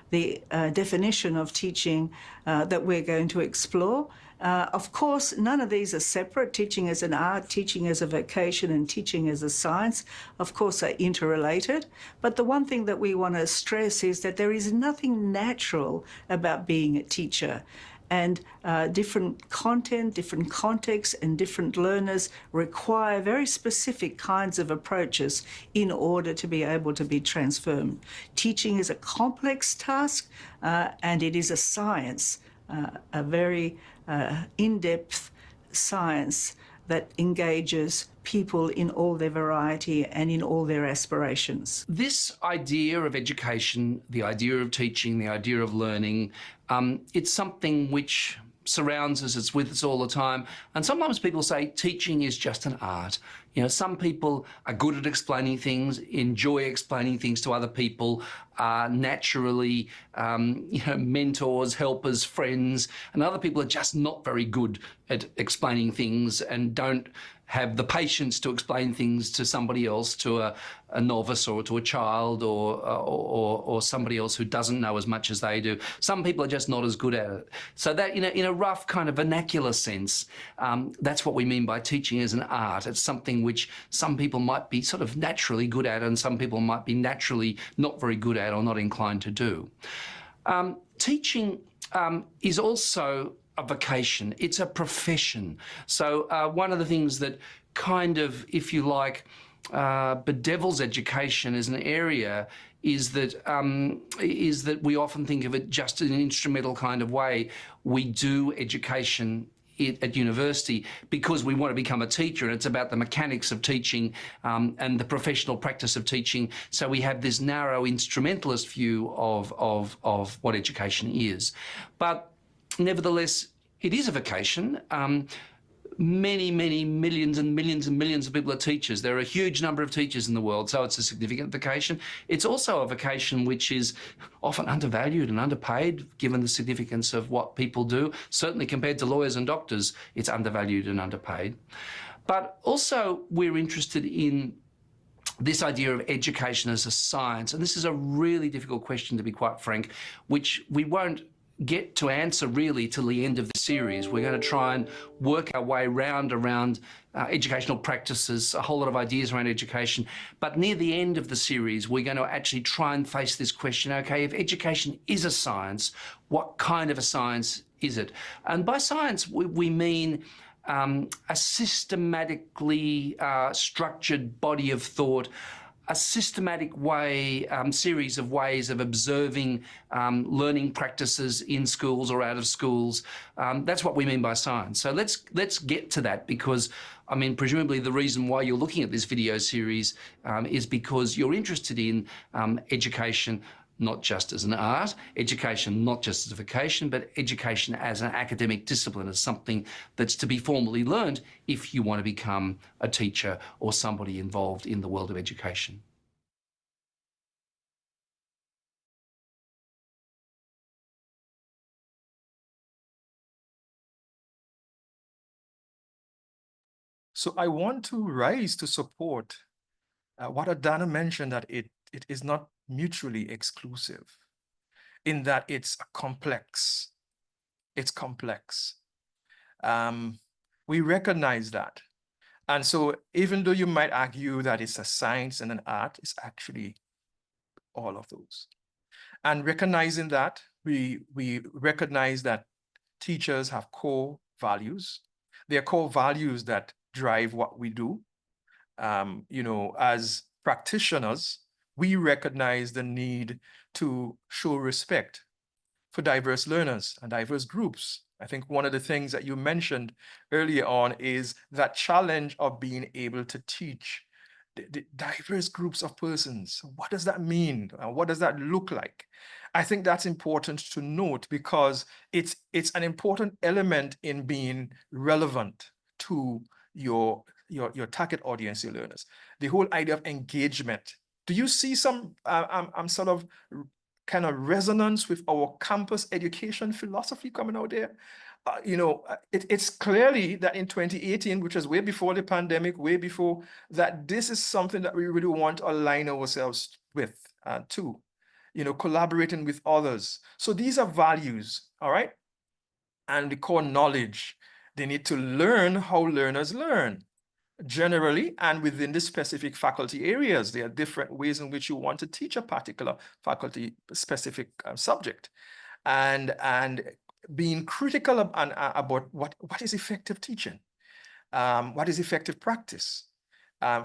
Speaker 10: the definition of teaching that we're going to explore. Of course, none of these are separate. Teaching as an art, teaching as a vocation, and teaching as a science, of course, are interrelated. But the one thing that we want to stress is that there is nothing natural about being a teacher. And different content, different contexts, and different learners require very specific kinds of approaches in order to be able to be transformed. Teaching is a complex task, and it is a science, a very in-depth science that engages people in all their variety and in all their aspirations.
Speaker 11: This idea of education, the idea of teaching, the idea of learning, it's something which surrounds us, it's with us all the time. And sometimes people say teaching is just an art. You know, some people are good at explaining things, enjoy explaining things to other people, are naturally, mentors, helpers, friends, and other people are just not very good at explaining things and don't have the patience to explain things to somebody else, to a novice or to a child or somebody else who doesn't know as much as they do. Some people are just not as good at it. So that, in a rough kind of vernacular sense, that's what we mean by teaching as an art. It's something which some people might be sort of naturally good at and some people might be naturally not very good at or not inclined to do. Teaching is also a vocation. It's a profession. So one of the things that kind of, if you like, bedevils education as an area is that we often think of it just in an instrumental kind of way. We do education at university because we want to become a teacher, and it's about the mechanics of teaching and the professional practice of teaching. So we have this narrow instrumentalist view of what education is. But nevertheless, it is a vocation. Many millions and millions and millions of people are teachers. There are a huge number of teachers in the world, so it's a significant vocation. It's also a vocation which is often undervalued and underpaid, given the significance of what people do. Certainly compared to lawyers and doctors, it's undervalued and underpaid. But also we're interested in this idea of education as a science, and this is a really difficult question, to be quite frank, which we won't get to answer really till the end of the series. We're going to try and work our way around educational practices, a whole lot of ideas around education. But near the end of the series, we're going to actually try and face this question, okay, if education is a science, what kind of a science is it? And by science, we mean a systematically structured body of thought, a systematic way, series of ways of observing learning practices in schools or out of schools. That's what we mean by science. So let's get to that, because I mean, presumably the reason why you're looking at this video series is because you're interested in education, not just as an art, education not just as a vocation, but education as an academic discipline, as something that's to be formally learned if you want to become a teacher or somebody involved in the world of education.
Speaker 1: So I want to rise to support what Adana mentioned, that it is not mutually exclusive, in that it's complex. It's complex. We recognize that. And so even though you might argue that it's a science and an art, it's actually all of those. And recognizing that, we recognize that teachers have core values. They are core values that drive what we do. You know, as practitioners, we recognize the need to show respect for diverse learners and diverse groups. I think one of the things that you mentioned earlier on is that challenge of being able to teach the diverse groups of persons. What does that mean? What does that look like? I think that's important to note, because it's an important element in being relevant to your target audience, your learners. The whole idea of engagement. Do you see some I'm sort of kind of resonance with our campus education philosophy coming out there? You know, it's clearly that in 2018, which was way before the pandemic, way before that, this is something that we really want to align ourselves with too, you know, collaborating with others. So these are values, all right? And the core knowledge. They need to learn how learners learn. Generally, and within the specific faculty areas, there are different ways in which you want to teach a particular faculty specific subject, and being critical about what is effective teaching, what is effective practice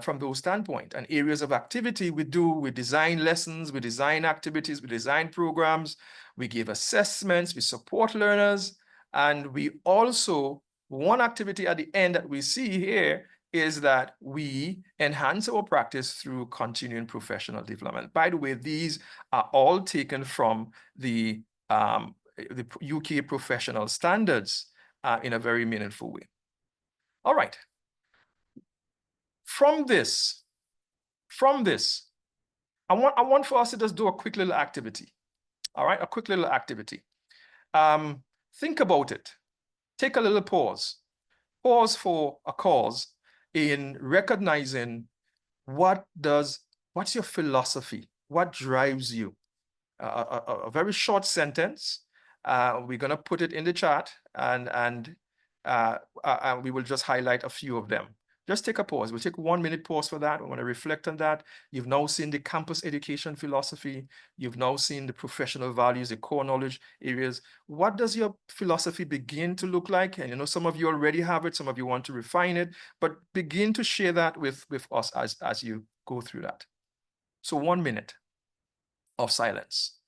Speaker 1: from those standpoint. And areas of activity we design lessons, we design activities, we design programs, we give assessments, we support learners, and we also, one activity at the end that we see here is that we enhance our practice through continuing professional development. By the way, these are all taken from the UK professional standards in a very meaningful way. All right. From this, I want for us to just do a quick little activity. All right, a quick little activity. Think about it. Take a little pause. Pause for a cause in recognizing what's your philosophy? What drives you? A very short sentence. We're gonna put it in the chat, and we will just highlight a few of them. Just take a pause. We'll take 1 minute pause for that. We want to reflect on that. You've now seen the campus education philosophy. You've now seen the professional values, the core knowledge areas. What does your philosophy begin to look like? And you know, some of you already have it, some of you want to refine it, but begin to share that with us as you go through that. So 1 minute of silence.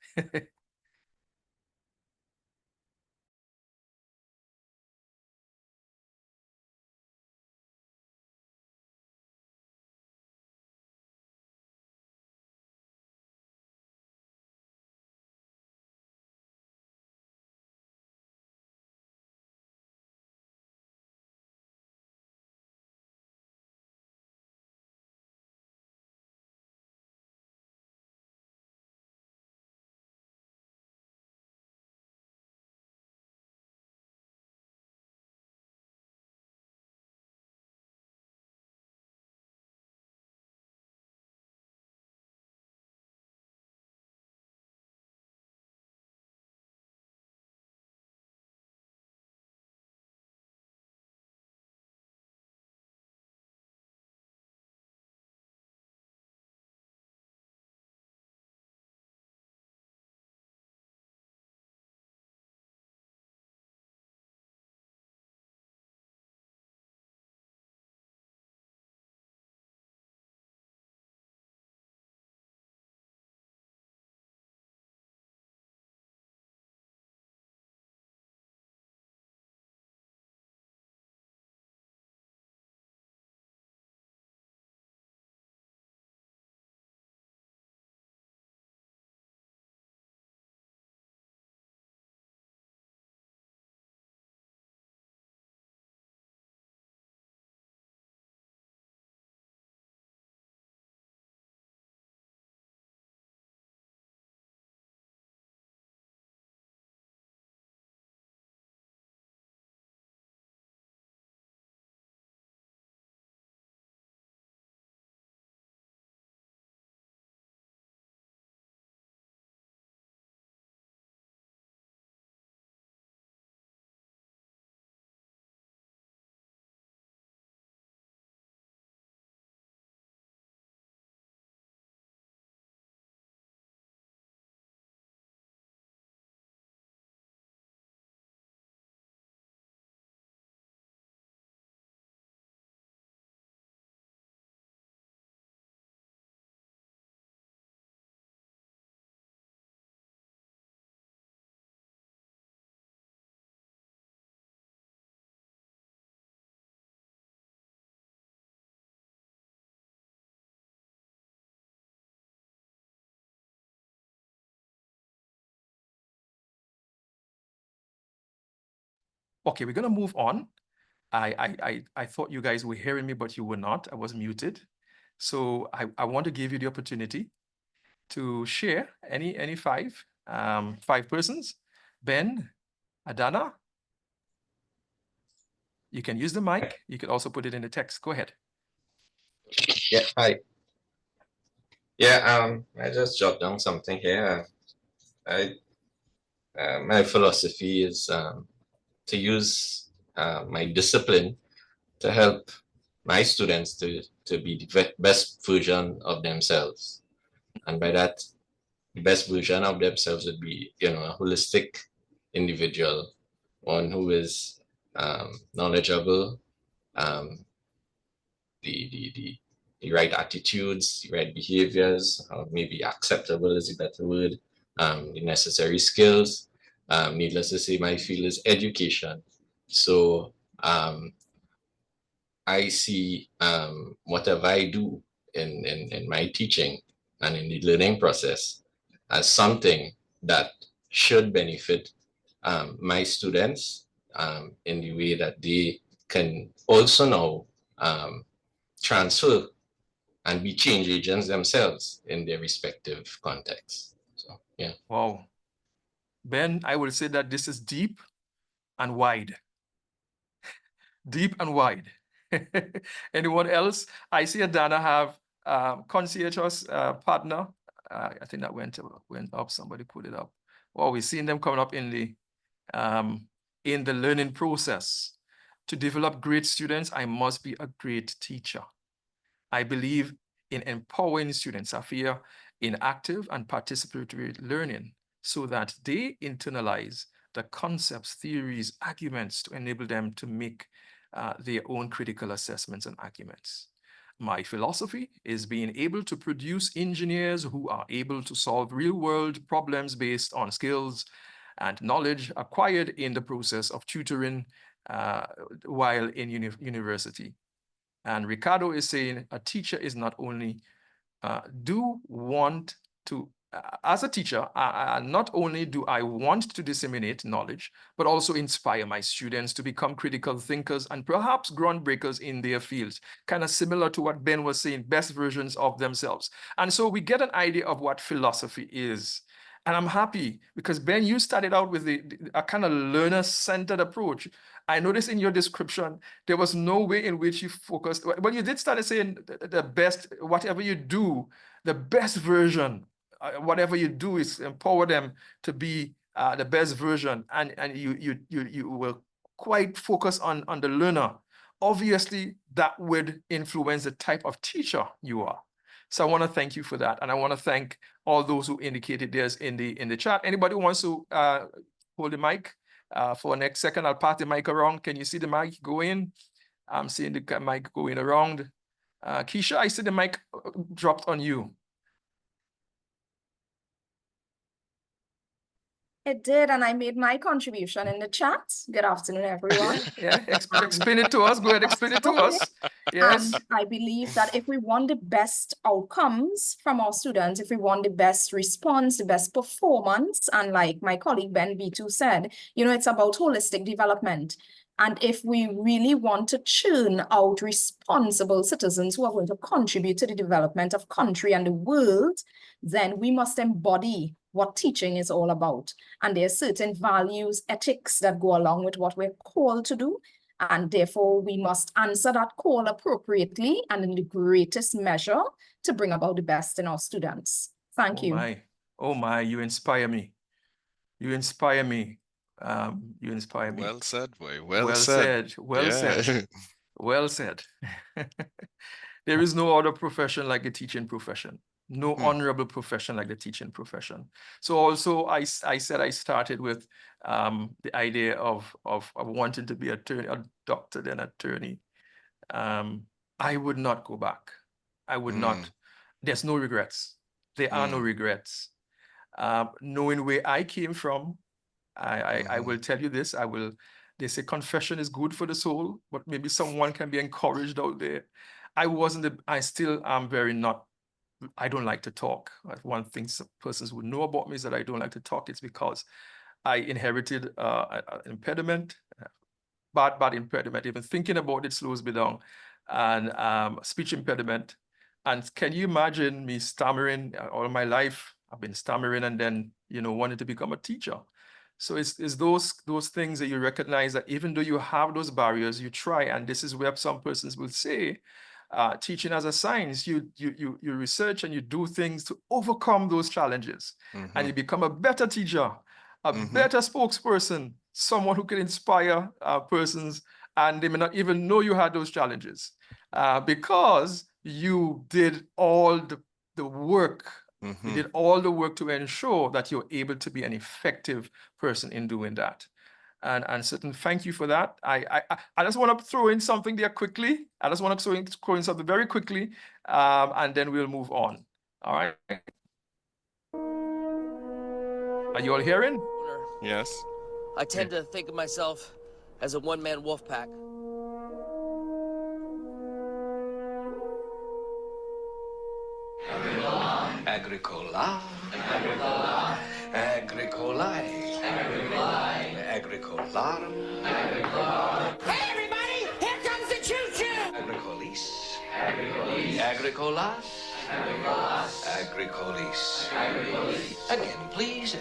Speaker 1: Okay, we're gonna move on. I thought you guys were hearing me, but you were not. I was muted. So I want to give you the opportunity to share any five persons. Ben, Adana. You can use the mic. You can also put it in the text. Go ahead.
Speaker 7: Yeah, hi. Yeah, I just jot down something here. My philosophy is to use my discipline to help my students to be the best version of themselves. And by that, the best version of themselves would be, a holistic individual, one who is knowledgeable, the right attitudes, the right behaviors, or maybe acceptable is a better word, the necessary skills. Needless to say, my field is education. So I see whatever I do in my teaching and in the learning process as something that should benefit my students in the way that they can also now transfer and be change agents themselves in their respective contexts. So, yeah.
Speaker 1: Wow. Ben, I will say that this is deep and wide. Deep and wide. Anyone else? I see Adana have conscientious partner. I think that went up. Somebody put it up. Well, we've seen them coming up in the learning process. To develop great students, I must be a great teacher. I believe in empowering students, Safia, in active and participatory learning so that they internalize the concepts, theories, arguments to enable them to make their own critical assessments and arguments. My philosophy is being able to produce engineers who are able to solve real-world problems based on skills and knowledge acquired in the process of tutoring while in university. And Ricardo is saying a teacher is not only as a teacher, not only do I want to disseminate knowledge, but also inspire my students to become critical thinkers and perhaps groundbreakers in their fields, kind of similar to what Ben was saying, best versions of themselves. And so we get an idea of what philosophy is. And I'm happy because Ben, you started out with a kind of learner-centered approach. I noticed in your description, there was no way in which you focused, but you did start saying the best, whatever you do, the best version, whatever you do is empower them to be the best version. And you will quite focus on the learner. Obviously, that would influence the type of teacher you are. So I want to thank you for that. And I want to thank all those who indicated theirs in the chat. Anybody who wants to hold the mic for next second? I'll pass the mic around. Can you see the mic going? I'm seeing the mic going around. Keisha, I see the mic dropped on you.
Speaker 12: It did, and I made my contribution in the chat. Good afternoon, everyone.
Speaker 1: Yeah, explain it to us. Go ahead, explain it to us. Yes.
Speaker 12: I believe that if we want the best outcomes from our students, if we want the best response, the best performance, and like my colleague Ben B2 said, it's about holistic development. And if we really want to churn out responsible citizens who are going to contribute to the development of country and the world, then we must embody what teaching is all about. And there are certain values, ethics that go along with what we're called to do. And therefore, we must answer that call appropriately and in the greatest measure to bring about the best in our students. Thank you.
Speaker 1: Oh my, you inspire me. You inspire me. You inspire me.
Speaker 2: Well said, boy. Well said.
Speaker 1: Well said. Well said. There is no other profession like the teaching profession. No honorable profession like the teaching profession. So also I said I started with the idea of wanting to be a doctor, then attorney. I would not go back. I would not. There's no regrets. There are no regrets. Knowing where I came from, I will tell you this. They say confession is good for the soul, but maybe someone can be encouraged out there. I still am I don't like to talk. One thing persons would know about me is that I don't like to talk. It's because I inherited an impediment. bad impediment. Even thinking about it slows me down. And speech impediment. And can you imagine me stammering all my life? I've been stammering and then, wanting to become a teacher. So it's those things that you recognize that even though you have those barriers, you try. And this is where some persons will say, teaching as a science, you research and you do things to overcome those challenges. And you become a better teacher, a better spokesperson, someone who can inspire persons, and they may not even know you had those challenges because you did all the work. You did all the work to ensure that you're able to be an effective person in doing that. And certain thank you for that. I just want to throw in something there quickly. I just want to throw in something very quickly, and then we'll move on. All right. Are you all hearing?
Speaker 2: Yes.
Speaker 13: I tend to think of myself as a one-man wolf pack.
Speaker 14: Agricola. Agricola. Agricolae. Agricolarum.
Speaker 15: Hey, everybody! Here comes the choo-choo!
Speaker 14: Agricolis. Agricolas. Agricolis. Again, please.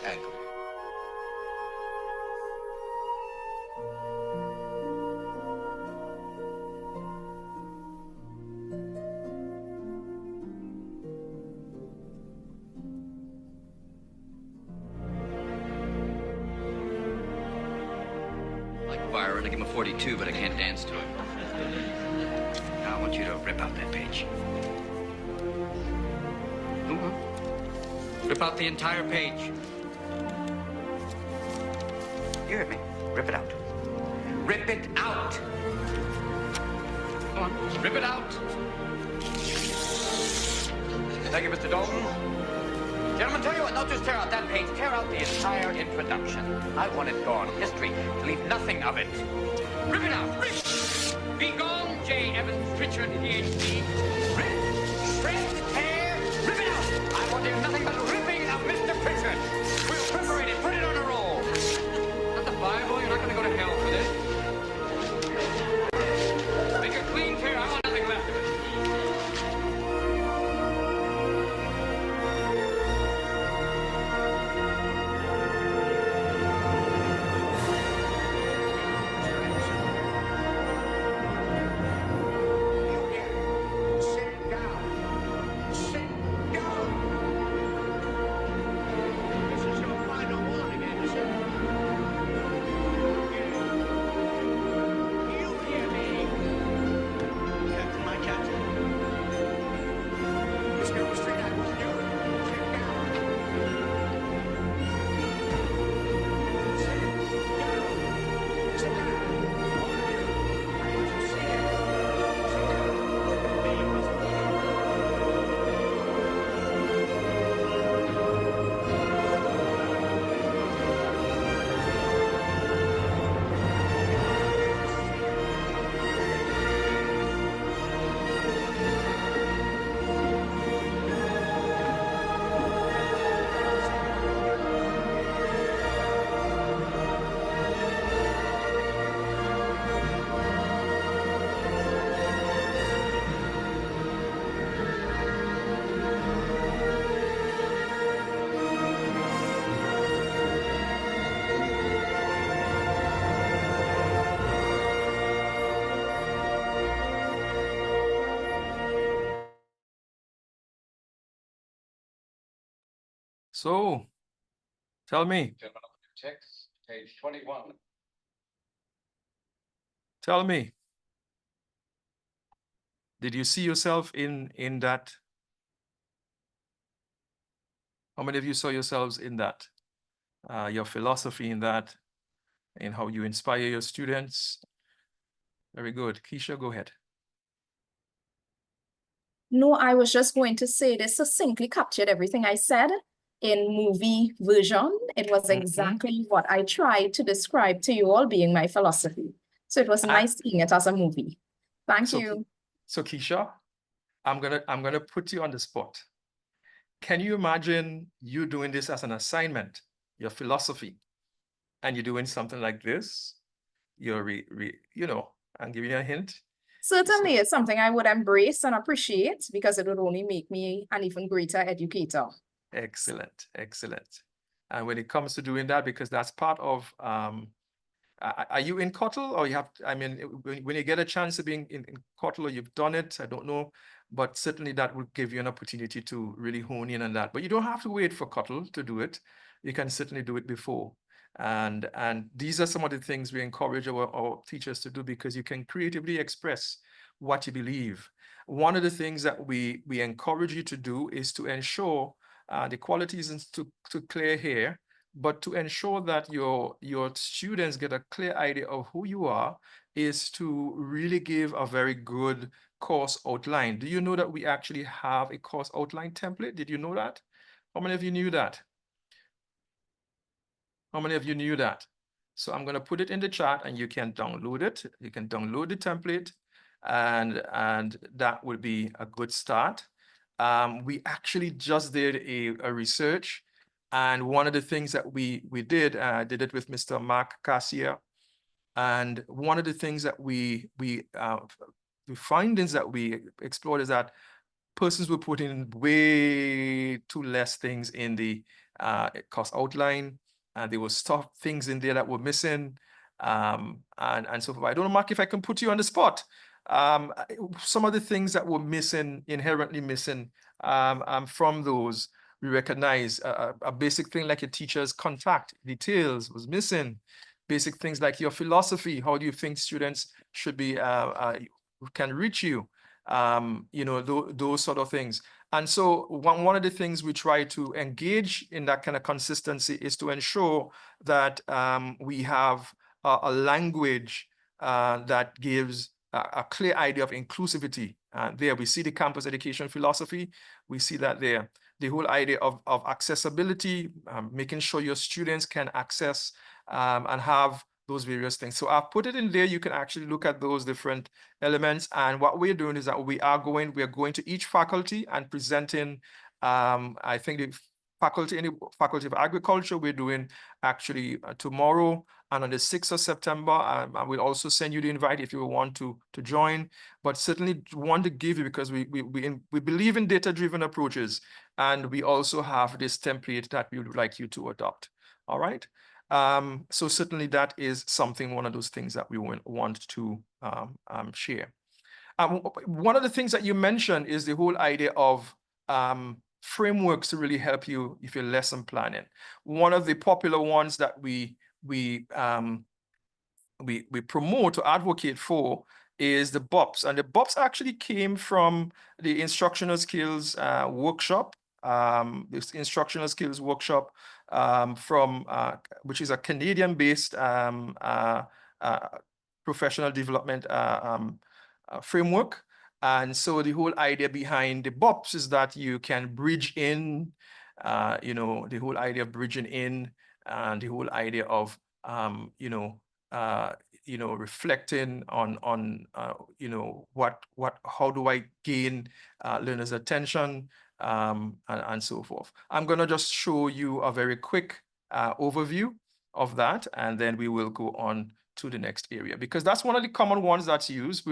Speaker 16: Like Byron, I give him a 42, but I can't dance to it. Now I want you to rip out that page. Rip out the entire page. You heard me. Rip it out. Rip it out! Come on, rip it out! Thank you, Mr. Dalton. Gentlemen, tell you what, not just tear out that page, tear out the entire introduction. I want it gone. History, to leave nothing of it. Rip it out! Rip! Be gone, J. Evans Pritchard, Ph.D. Rip! Shred! Tear! Rip it out! I want to do nothing but ripping of Mr. Pritchard. We'll perforate it, put it on a roll. Not the Bible, you're not going to go to hell for this. Make a clean tear, I want nothing left of it.
Speaker 1: So, tell me.
Speaker 16: Text, page 21.
Speaker 1: Tell me. Did you see yourself in that? How many of you saw yourselves in that? Your philosophy in that, in how you inspire your students? Very good. Keisha, go ahead.
Speaker 12: No, I was just going to say this succinctly captured everything I said in movie version. It was exactly what I tried to describe to you all being my philosophy. So it was nice seeing it as a movie. Thank you.
Speaker 1: So Keisha, I'm gonna put you on the spot. Can you imagine you doing this as an assignment, your philosophy, and you're doing something like this? I'm giving you a hint.
Speaker 12: Certainly, it's something I would embrace and appreciate because it would only make me an even greater educator.
Speaker 1: Excellent, excellent. And when it comes to doing that, because that's part of, are you in Cottle, or you have, I mean, when you get a chance to be in Cottle, or you've done it, I don't know, but certainly that would give you an opportunity to really hone in on that. But you don't have to wait for Cottle to do it. You can certainly do it before. And these are some of the things we encourage our teachers to do, because you can creatively express what you believe. One of the things that we encourage you to do is to ensure the quality isn't to clear here, but to ensure that your students get a clear idea of who you are, is to really give a very good course outline. Do you know that we actually have a course outline template? Did you know that? How many of you knew that? How many of you knew that? So I'm going to put it in the chat and you can download it. You can download the template, and that would be a good start. We actually just did a research, and one of the things that we did, I did it with Mr. Mark Cassia, and one of the things that the findings that we explored is that persons were putting way too less things in the course outline. There were things in there that were missing, and so forth. I don't know, Mark, if I can put you on the spot. Some of the things that were missing, inherently missing, from those, we recognize a basic thing like a teacher's contact details was missing. Basic things like your philosophy. How do you think students should be can reach you? Those sort of things. And so one of the things we try to engage in that kind of consistency is to ensure that we have a language that gives a clear idea of inclusivity. There we see the campus education philosophy. We see that there. The whole idea of accessibility, making sure your students can access and have those various things. So I've put it in there. You can actually look at those different elements. And what we're doing is that we are going to each faculty and presenting, I think the faculty of agriculture, we're doing actually tomorrow and on the 6th of September. I will also send you the invite if you want to join, but certainly want to give you, because we believe in data-driven approaches, and we also have this template that we would like you to adopt. All right. So certainly that is one of those things that we want to share. One of the things that you mentioned is the whole idea of frameworks to really help you if you're lesson planning. One of the popular ones that we promote or advocate for is the BOPS, and the BOPS actually came from the instructional skills workshop. This instructional skills workshop which is a Canadian-based professional development framework. And so the whole idea behind the BOPS is that you can bridge in, the whole idea of bridging in, and the whole idea of reflecting on how do I gain learners' attention, and so forth. I'm going to just show you a very quick overview of that, and then we will go on to the next area, because that's one of the common ones that's used.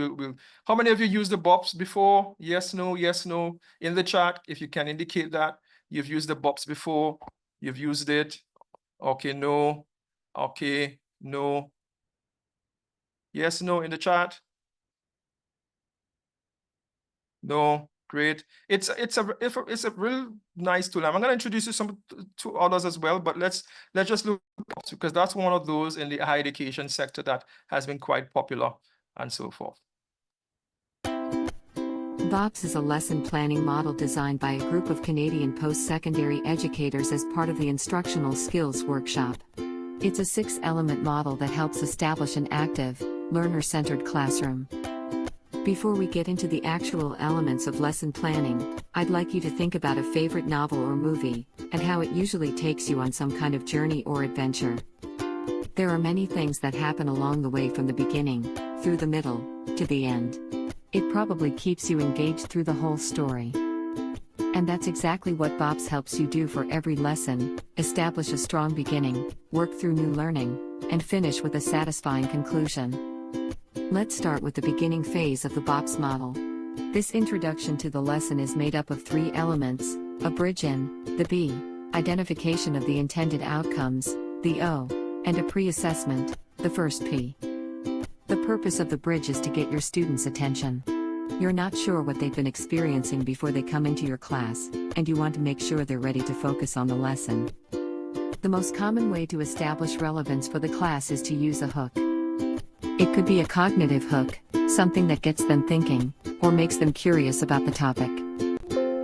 Speaker 1: How many of you used the BOPS before? Yes, no, in the chat, if you can indicate that you've used the BOPS before, you've used it. Okay, no. Okay, no. Yes, no in the chat. No, great. It's a real nice tool. I'm going to introduce you to others as well, but let's just look, because that's one of those in the higher education sector that has been quite popular and so forth.
Speaker 17: BOPS is a lesson planning model designed by a group of Canadian post-secondary educators as part of the Instructional Skills Workshop. It's a 6-element model that helps establish an active, learner-centered classroom. Before we get into the actual elements of lesson planning, I'd like you to think about a favorite novel or movie, and how it usually takes you on some kind of journey or adventure. There are many things that happen along the way, from the beginning, through the middle, to the end. It probably keeps you engaged through the whole story. And that's exactly what BOPS helps you do for every lesson: establish a strong beginning, work through new learning, and finish with a satisfying conclusion. Let's start with the beginning phase of the BOPS model. This introduction to the lesson is made up of 3 elements: a bridge in, the B, identification of the intended outcomes, the O, and a pre-assessment, the first P. The purpose of the bridge is to get your students' attention. You're not sure what they've been experiencing before they come into your class, and you want to make sure they're ready to focus on the lesson. The most common way to establish relevance for the class is to use a hook. It could be a cognitive hook, something that gets them thinking, or makes them curious about the topic.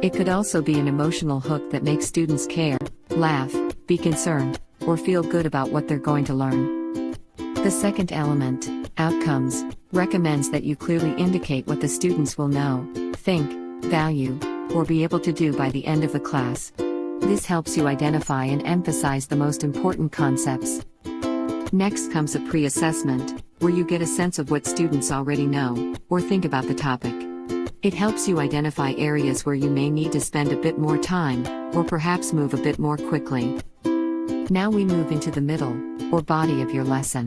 Speaker 17: It could also be an emotional hook that makes students care, laugh, be concerned, or feel good about what they're going to learn. The second element, outcomes, recommends that you clearly indicate what the students will know, think, value, or be able to do by the end of the class. This helps you identify and emphasize the most important concepts. Next comes a pre-assessment, where you get a sense of what students already know, or think about the topic. It helps you identify areas where you may need to spend a bit more time, or perhaps move a bit more quickly. Now we move into the middle, or body of your lesson.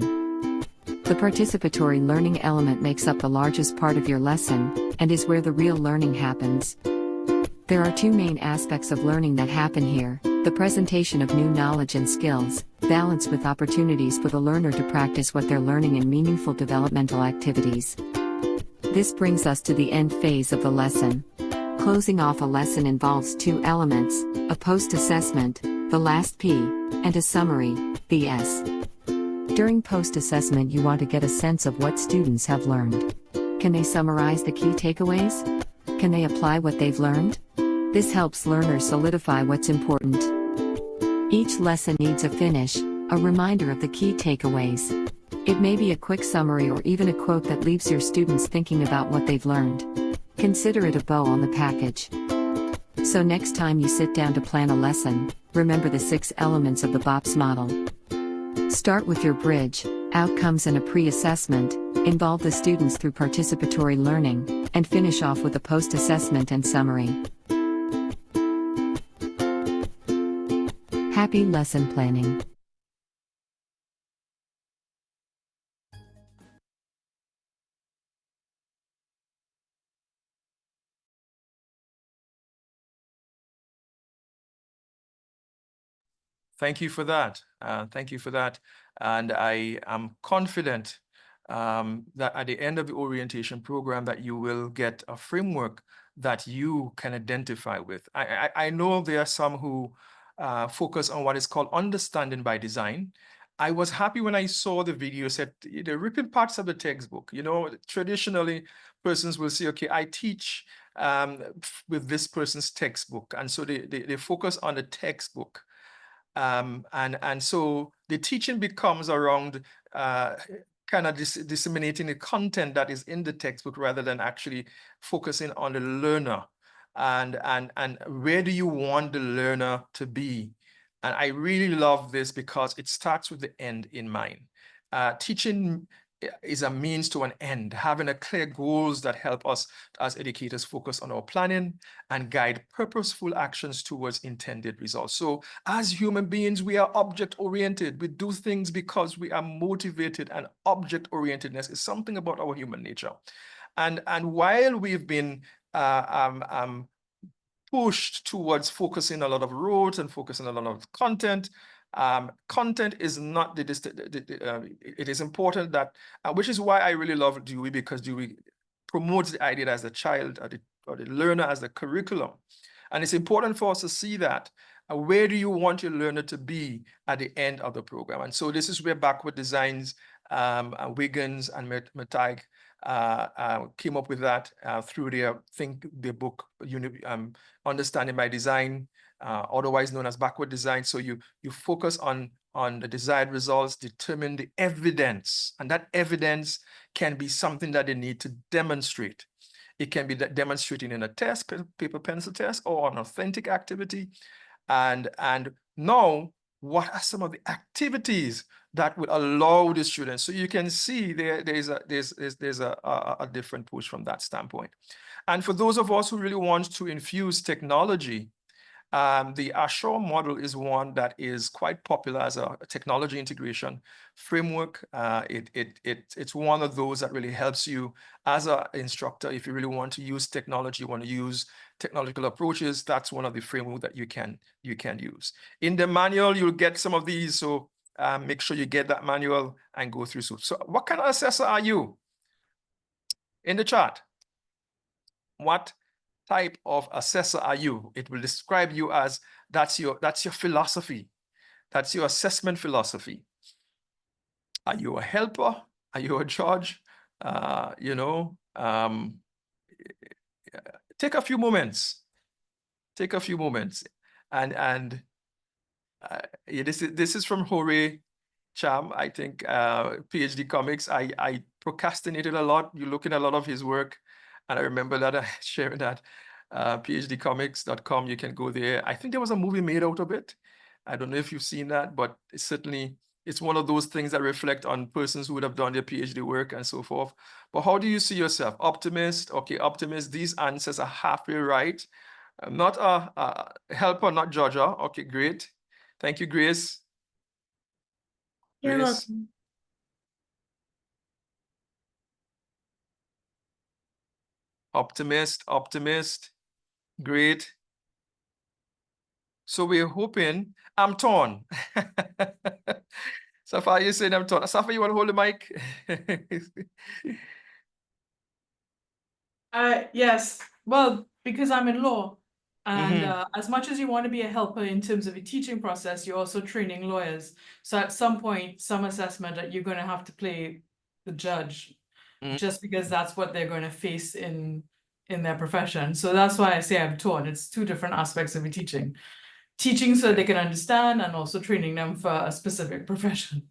Speaker 17: The participatory learning element makes up the largest part of your lesson, and is where the real learning happens. There are 2 main aspects of learning that happen here: the presentation of new knowledge and skills, balanced with opportunities for the learner to practice what they're learning in meaningful developmental activities. This brings us to the end phase of the lesson. Closing off a lesson involves 2 elements: a post-assessment, the last P, and a summary, the S. During post-assessment, you want to get a sense of what students have learned. Can they summarize the key takeaways? Can they apply what they've learned? This helps learners solidify what's important. Each lesson needs a finish, a reminder of the key takeaways. It may be a quick summary or even a quote that leaves your students thinking about what they've learned. Consider it a bow on the package. So next time you sit down to plan a lesson, remember the 6 elements of the BOPS model. Start with your bridge, outcomes and a pre-assessment, involve the students through participatory learning, and finish off with a post-assessment and summary. Happy lesson planning.
Speaker 1: Thank you for that. Thank you for that. And I am confident that at the end of the orientation program that you will get a framework that you can identify with. I know there are some who focus on what is called understanding by design. I was happy when I saw the video said they're ripping parts of the textbook. You know, traditionally persons will say, okay, I teach with this person's textbook. And so they focus on the textbook. And so the teaching becomes around kind of disseminating the content that is in the textbook rather than actually focusing on the learner and where do you want the learner to be. And I really love this because it starts with the end in mind. Teaching is a means to an end, having a clear goals that help us as educators focus on our planning and guide purposeful actions towards intended results. So as human beings, we are object-oriented. We do things because we are motivated, and object-orientedness is something about our human nature. And while we've been pushed towards focusing a lot of roads and focusing a lot of content, content is not it is important that, which is why I really love Dewey, because Dewey promotes the idea as the child or the learner as the curriculum. And it's important for us to see that. Where do you want your learner to be at the end of the program? And so this is where Backward Designs, Wiggins and Matag came up with that through their book, Understanding by Design, otherwise known as Backward Design. So you focus on the desired results, determine the evidence, and that evidence can be something that they need to demonstrate. It can be demonstrating in a test, paper pencil test, or an authentic activity. And now, what are some of the activities that will allow the students? So you can see there's a different push from that standpoint. And for those of us who really want to infuse technology The Ashore model is one that is quite popular as a technology integration framework. It's one of those that really helps you as an instructor. If you really want to use technology, want to use technological approaches, that's one of the framework that you can use. In the manual, you'll get some of these, so make sure you get that manual and go through. So what kind of assessor are you? In the chat, what type of assessor are you? It will describe you as that's your philosophy. That's your assessment philosophy. Are you a helper? Are you a judge? Take a few moments. Take a few moments. And yeah, this is from Hore Cham, I think, PhD Comics. I procrastinated a lot. You look at a lot of his work, and I remember that sharing that. PhDcomics.com, you can go there. I think there was a movie made out of it. I don't know if you've seen that, but it's one of those things that reflect on persons who would have done their PhD work and so forth. But how do you see yourself? Optimist? Okay, optimist. These answers are halfway right. I'm not a helper, not judger. Okay, great. Thank you, Grace.
Speaker 6: You're
Speaker 1: Grace.
Speaker 6: welcome.
Speaker 1: Optimist. Great. So we're hoping, I'm torn. Safa, you saying I'm torn. Safa, you want to hold the mic?
Speaker 4: Yes, well, because I'm in law, and as much as you want to be a helper in terms of the teaching process, you're also training lawyers. So at some point, some assessment that you're going to have to play the judge, just because that's what they're going to face in their profession. So that's why I say I'm torn. It's two different aspects of the teaching. Teaching so they can understand, and also training them for a specific profession.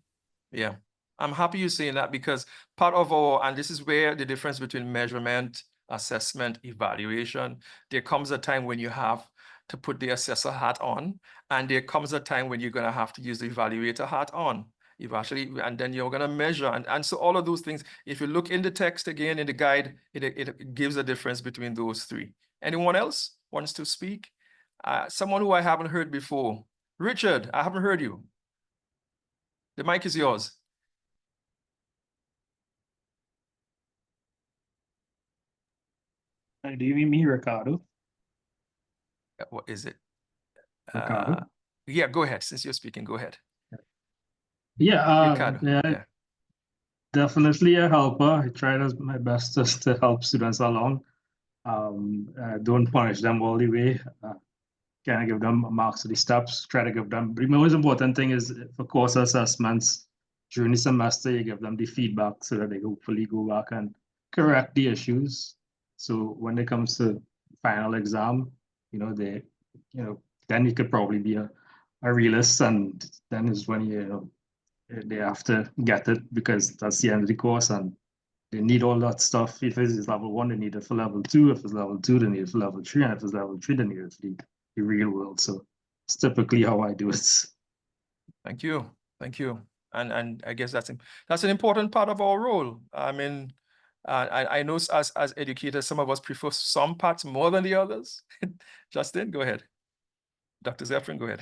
Speaker 1: Yeah, I'm happy you're saying that, because part of and this is where the difference between measurement, assessment, evaluation, there comes a time when you have to put the assessor hat on, and there comes a time when you're going to have to use the evaluator hat on. And then you're going to measure. And so all of those things, if you look in the text again, in the guide, it gives a difference between those three. Anyone else wants to speak? Someone who I haven't heard before. Richard, I haven't heard you. The mic is yours.
Speaker 18: Do you mean me, Ricardo?
Speaker 1: What is it?
Speaker 18: Ricardo?
Speaker 1: Yeah, go ahead. Since you're speaking, go ahead.
Speaker 18: Yeah,
Speaker 1: Ricardo,
Speaker 18: definitely a helper. I try my best just to help students along. Don't punish them all the way. Kind of give them marks of the steps. Try to give them. The most important thing is for course assessments during the semester, you give them the feedback so that they hopefully go back and correct the issues. So when it comes to final exam, then you could probably be a realist, and then is when they have to get it, because that's the end of the course, and they need all that stuff. If it's level 1, they need it for level 2. If it's level 2, they need it for level 3. And if it's level 3, they need it for the real world. So it's typically how I do it.
Speaker 1: Thank you. Thank you. And I guess that's an important part of our role. I mean, I know as educators, some of us prefer some parts more than the others. Justin, go ahead. Dr. Zephyrin, go ahead.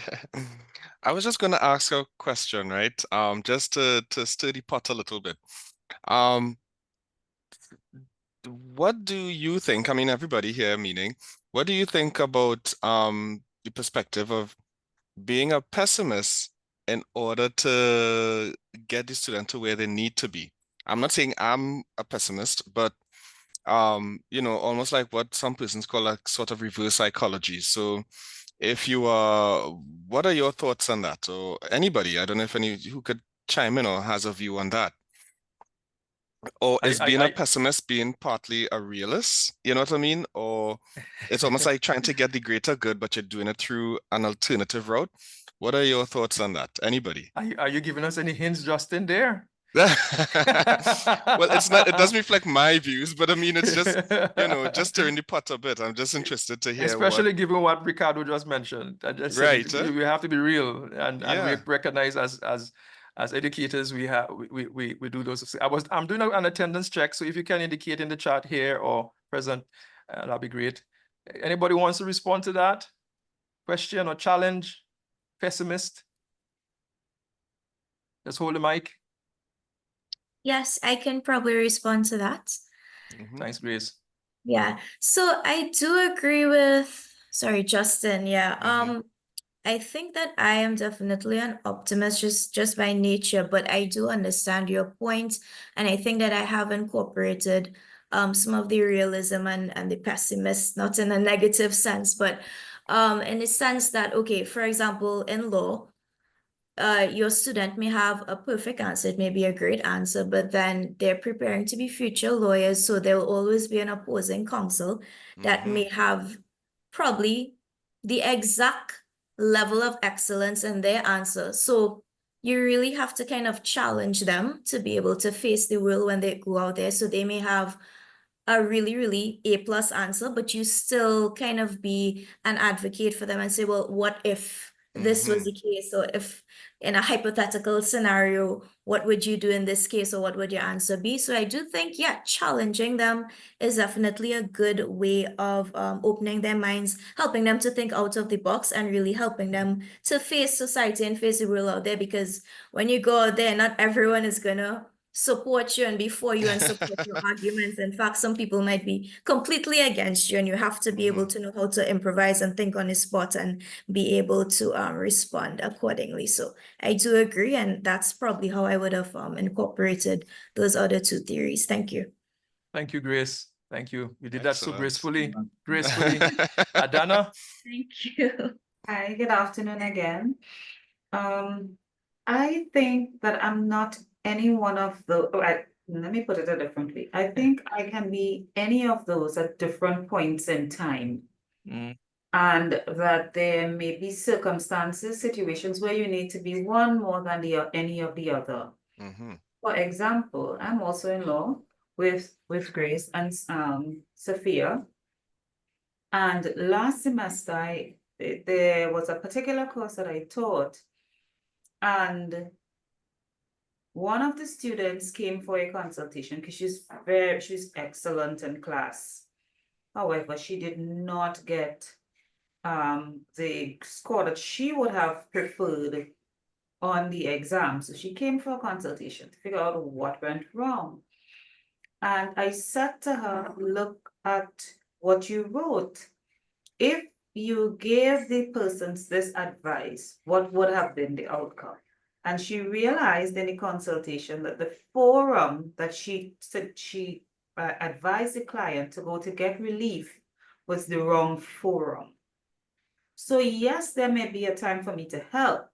Speaker 2: I was just going to ask a question, right? Just to stir the pot a little bit. What do you think? I mean, everybody here, meaning, what do you think about the perspective of being a pessimist in order to get the student to where they need to be? I'm not saying I'm a pessimist, but almost like what some persons call a sort of reverse psychology. So if you are, what are your thoughts on that? Or anybody, I don't know if any who could chime in or has a view on that. Or is being a pessimist being partly a realist? You know what I mean? Or it's almost like trying to get the greater good, but you're doing it through an alternative route. What are your thoughts on that? Anybody?
Speaker 1: Are you giving us any hints, Justin, there?
Speaker 2: Well, it's not, it doesn't reflect my views, but I mean, it's just, just stirring the pot a bit. I'm just interested to hear
Speaker 1: especially given what Ricardo just mentioned.
Speaker 2: Right.
Speaker 1: We have to be real, and we recognize as educators, we do those. I'm doing an attendance check, so if you can indicate in the chat here or present, that'd be great. Anybody wants to respond to that? question or challenge? Pessimist? Just hold the mic.
Speaker 6: Yes, I can probably respond to that.
Speaker 1: Thanks, Grace.
Speaker 6: Yeah, so I do agree with, sorry, Justin. Yeah, I think that I am definitely an optimist just by nature, but I do understand your point, and I think that I have incorporated some of the realism and the pessimist, not in a negative sense, but in the sense that, okay, for example, in law, your student may have a perfect answer, it may be a great answer, but then they're preparing to be future lawyers, so there'll always be an opposing counsel that may have probably the exact level of excellence in their answer. So you really have to kind of challenge them to be able to face the world when they go out there. So they may have a really, really A+ answer, but you still kind of be an advocate for them and say, well, what if this was the case? Or if in a hypothetical scenario, what would you do in this case? Or what would your answer be? So I do think, yeah, challenging them is definitely a good way of opening their minds, helping them to think out of the box, and really helping them to face society and face the world out there. Because when you go out there, not everyone is gonna support you and be for you and support your arguments. In fact, some people might be completely against you, and you have to be able to know how to improvise and think on the spot and be able to respond accordingly. So I do agree, and that's probably how I would have incorporated those other two theories. Thank you.
Speaker 1: Thank you, Grace. Thank you. You did that so gracefully. Adana?
Speaker 3: Thank you. Hi, good afternoon again. I think that I'm not any one of the, let me put it a different way. I think I can be any of those at different points in time. And that there may be circumstances, situations where you need to be one more than any of the other. For example, I'm also in law with Grace and Sophia. And last semester, there was a particular course that I taught, and one of the students came for a consultation because she's excellent in class. However, she did not get the score that she would have preferred on the exam. So she came for a consultation to figure out what went wrong. And I said to her, look at what you wrote. If you gave the persons this advice, what would have been the outcome? And she realized in the consultation that the forum that she said she advised the client to go to get relief was the wrong forum. So yes, there may be a time for me to help,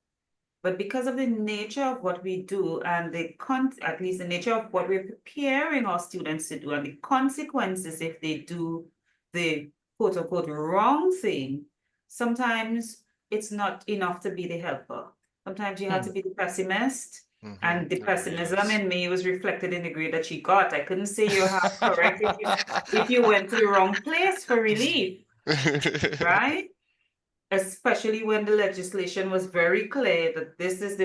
Speaker 3: but because of the nature of what we do and at least the nature of what we're preparing our students to do and the consequences if they do the quote unquote wrong thing, sometimes it's not enough to be the helper. Sometimes you have to be the pessimist, and the pessimism in me was reflected in the grade that she got. I couldn't say you're half correct if you went to the wrong place for relief, right? Especially when the legislation was very clear that this is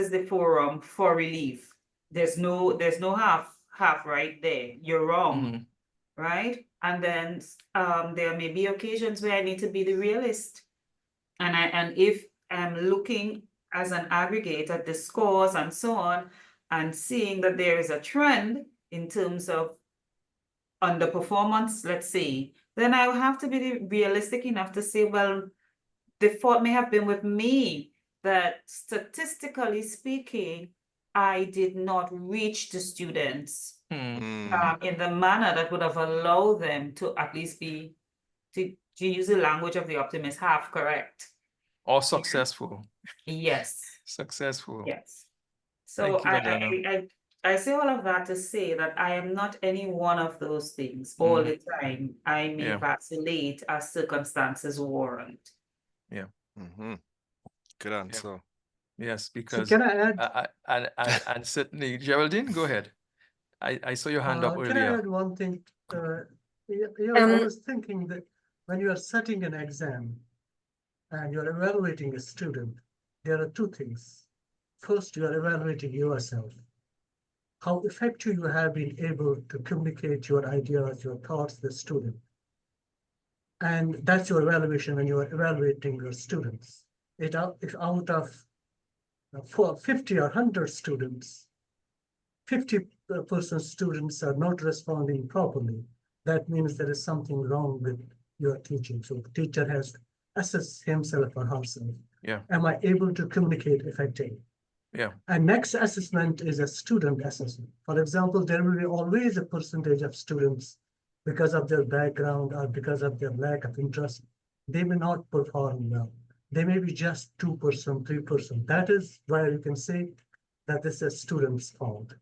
Speaker 3: the forum for relief. There's no half right there. You're wrong, right? And then there may be occasions where I need to be the realist, and if I'm looking as an aggregate at the scores and so on, and seeing that there is a trend in terms of underperformance, let's say, then I will have to be realistic enough to say, well, the fault may have been with me, that statistically speaking, I did not reach the students in the manner that would have allowed them to at least be, to use the language of the optimist, half correct.
Speaker 1: Or successful.
Speaker 3: Yes.
Speaker 1: Successful.
Speaker 3: Yes. So I say all of that to say that I am not any one of those things all the time. I may vacillate as circumstances warrant.
Speaker 1: Yeah.
Speaker 2: Good answer.
Speaker 1: Yes, because
Speaker 19: can I add?
Speaker 1: And certainly, Geraldine, go ahead. I saw your hand up earlier.
Speaker 19: Can I add one thing? I was thinking that when you are setting an exam and you're evaluating a student, there are two things. First, you are evaluating yourself. How effective you have been able to communicate your ideas, your thoughts to the student. And that's your evaluation when you are evaluating your students. If out of 50 or 100 students, 50% students are not responding properly, that means there is something wrong with your teaching. So the teacher has to assess himself or herself.
Speaker 1: Yeah.
Speaker 19: Am I able to communicate effectively?
Speaker 1: Yeah.
Speaker 19: And next assessment is a student assessment. For example, there will be always a percentage of students, because of their background or because of their lack of interest, they may not perform well. They may be just 2%, 3%. That is where you can say that this is a student's fault.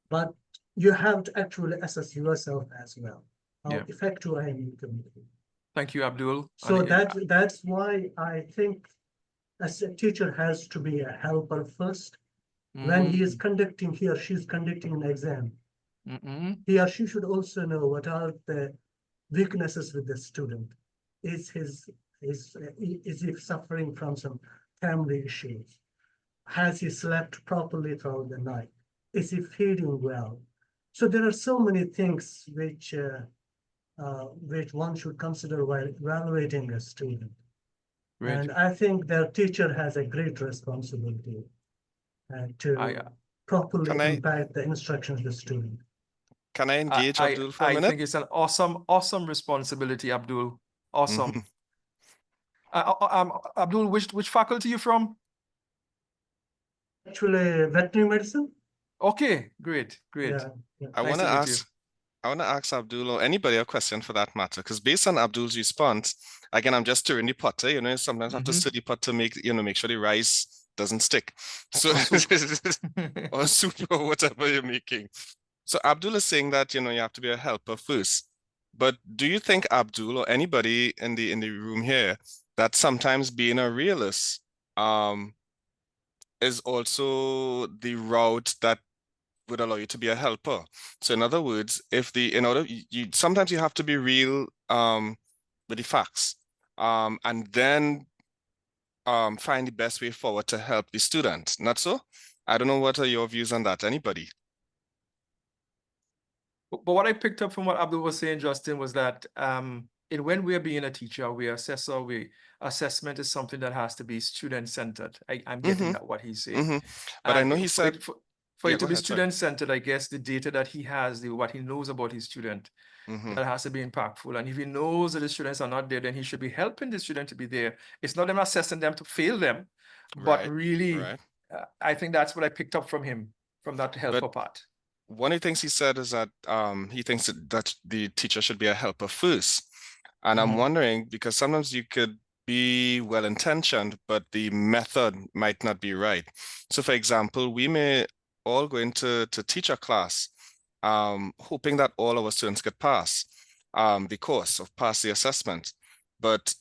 Speaker 19: But you have to actually assess yourself as well. How effective I am in communicating.
Speaker 1: Thank you, Abdul.
Speaker 19: So that's why I think as a teacher has to be a helper first. When he is conducting, he or she is conducting an exam, he or she should also know what are the weaknesses with the student. Is he suffering from some family issues? Has he slept properly throughout the night? Is he feeding well? So there are so many things which one should consider while evaluating a student.
Speaker 1: Great.
Speaker 19: And I think their teacher has a great responsibility to properly impact the instructions of the student.
Speaker 2: Can I engage Abdul for a minute?
Speaker 1: I think it's an awesome responsibility, Abdul. Awesome. Abdul, which faculty are you from?
Speaker 19: Actually, veterinary medicine.
Speaker 1: Okay, great.
Speaker 19: Yeah.
Speaker 2: I want to ask Abdul or anybody a question for that matter, because based on Abdul's response, again, I'm just stirring the potter. You sometimes have to stir the pot to make sure the rice doesn't stick. So or soup or whatever you're making. So Abdul is saying that you have to be a helper first. But do you think, Abdul, or anybody in the room here, that sometimes being a realist is also the route that would allow you to be a helper? So in other words, sometimes you have to be real with the facts, and then find the best way forward to help the student. Not so? I don't know, what are your views on that? Anybody?
Speaker 1: But what I picked up from what Abdul was saying, Justin, was that when we're being a teacher, assessment is something that has to be student-centered. I'm getting at what he's saying.
Speaker 2: But I know he said
Speaker 1: for it to be student-centered, I guess the data that he has, what he knows about his student, that has to be impactful. And if he knows that the students are not there, then he should be helping the student to be there. It's not them assessing them to fail them, but really, I think that's what I picked up from him, from that helper part.
Speaker 2: One of the things he said is that he thinks that the teacher should be a helper first. And I'm wondering, because sometimes you could be well-intentioned, but the method might not be right. So for example, we may all go into teacher class hoping that all our students could pass the course or pass the assessment. But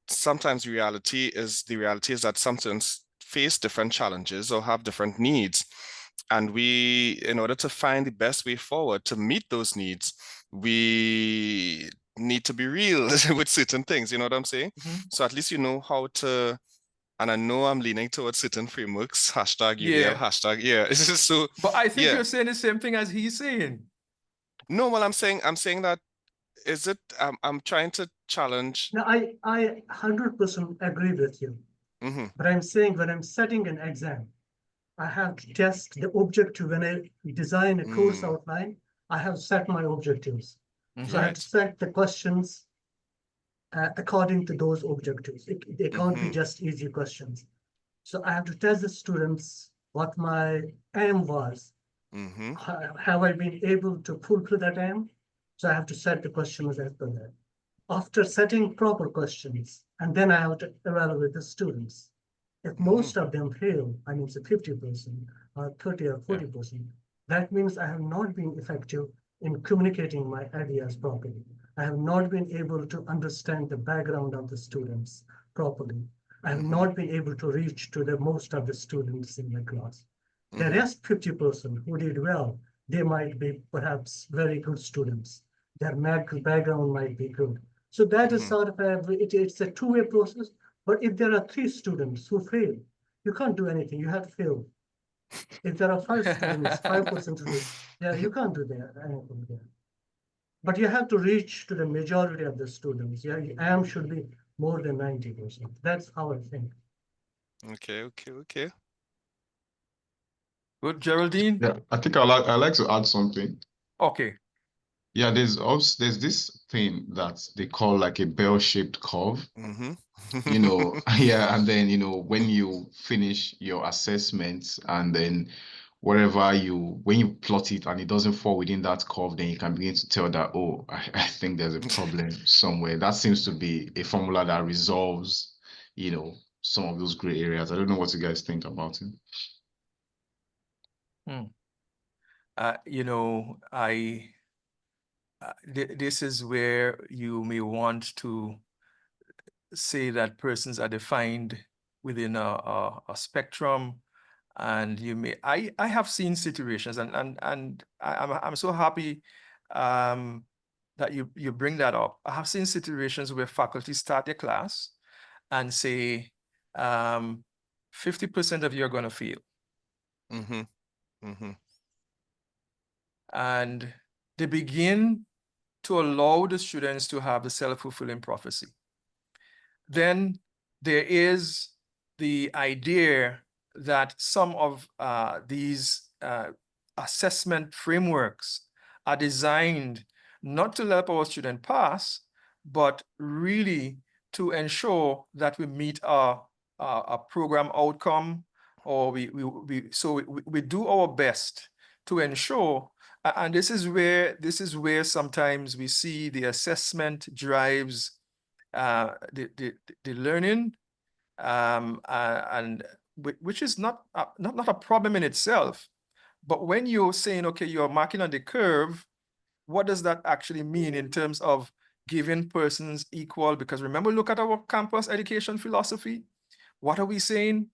Speaker 2: sometimes the reality is that some students face different challenges or have different needs. And in order to find the best way forward to meet those needs, we need to be real with certain things, you know what I'm saying? So at least you know how to, and I know I'm leaning towards certain frameworks, #UDL, So,
Speaker 1: but I think you're saying the same thing as he's saying.
Speaker 19: No,
Speaker 2: well, I'm saying that, I'm trying to challenge.
Speaker 19: No, I 100% agree with you. But I'm saying when I'm setting an exam, I have to test the objective. When I design a course outline, I have set my objectives. So I have to set the questions according to those objectives. They can't be just easy questions. So I have to test the students what my aim was. Have I been able to fulfill that aim? So I have to set the questions as per that. After setting proper questions, and then I have to evaluate the students. If most of them fail, I mean, it's a 50% or 30 or 40%, that means I have not been effective in communicating my ideas properly. I have not been able to understand the background of the students properly. I have not been able to reach to the most of the students in my class. The rest 50% who did well, they might be perhaps very good students. Their background might be good. So that is sort of it's a two-way process. But if there are 3 students who fail, you can't do anything. You have to fail. If there are 5 students, 5% fail, you can't do that. but you have to reach to the majority of the students. Yeah, AM should be more than 90%. That's how I think.
Speaker 2: Okay.
Speaker 1: Good, Geraldine?
Speaker 5: Yeah, I think I like to add something.
Speaker 1: Okay.
Speaker 5: Yeah, there's this thing that they call like a bell-shaped curve. You know, yeah, and then when you finish your assessments and then when you plot it and it doesn't fall within that curve, then you can begin to tell that, oh, I think there's a problem somewhere. That seems to be a formula that resolves, some of those gray areas. I don't know what you guys think about it.
Speaker 1: This is where you may want to say that persons are defined within a spectrum, and I have seen situations, and I'm so happy that you bring that up. I have seen situations where faculty start their class and say 50% of you are going to fail. And they begin to allow the students to have the self-fulfilling prophecy. Then there is the idea that some of these assessment frameworks are designed not to help our student pass, but really to ensure that we meet a program outcome, or we do our best to ensure. And this is where sometimes we see the assessment drives the learning, and which is not a problem in itself. But when you're saying, okay, you're marking on the curve, what does that actually mean in terms of giving persons equal? Because remember, look at our campus education philosophy. What are we saying?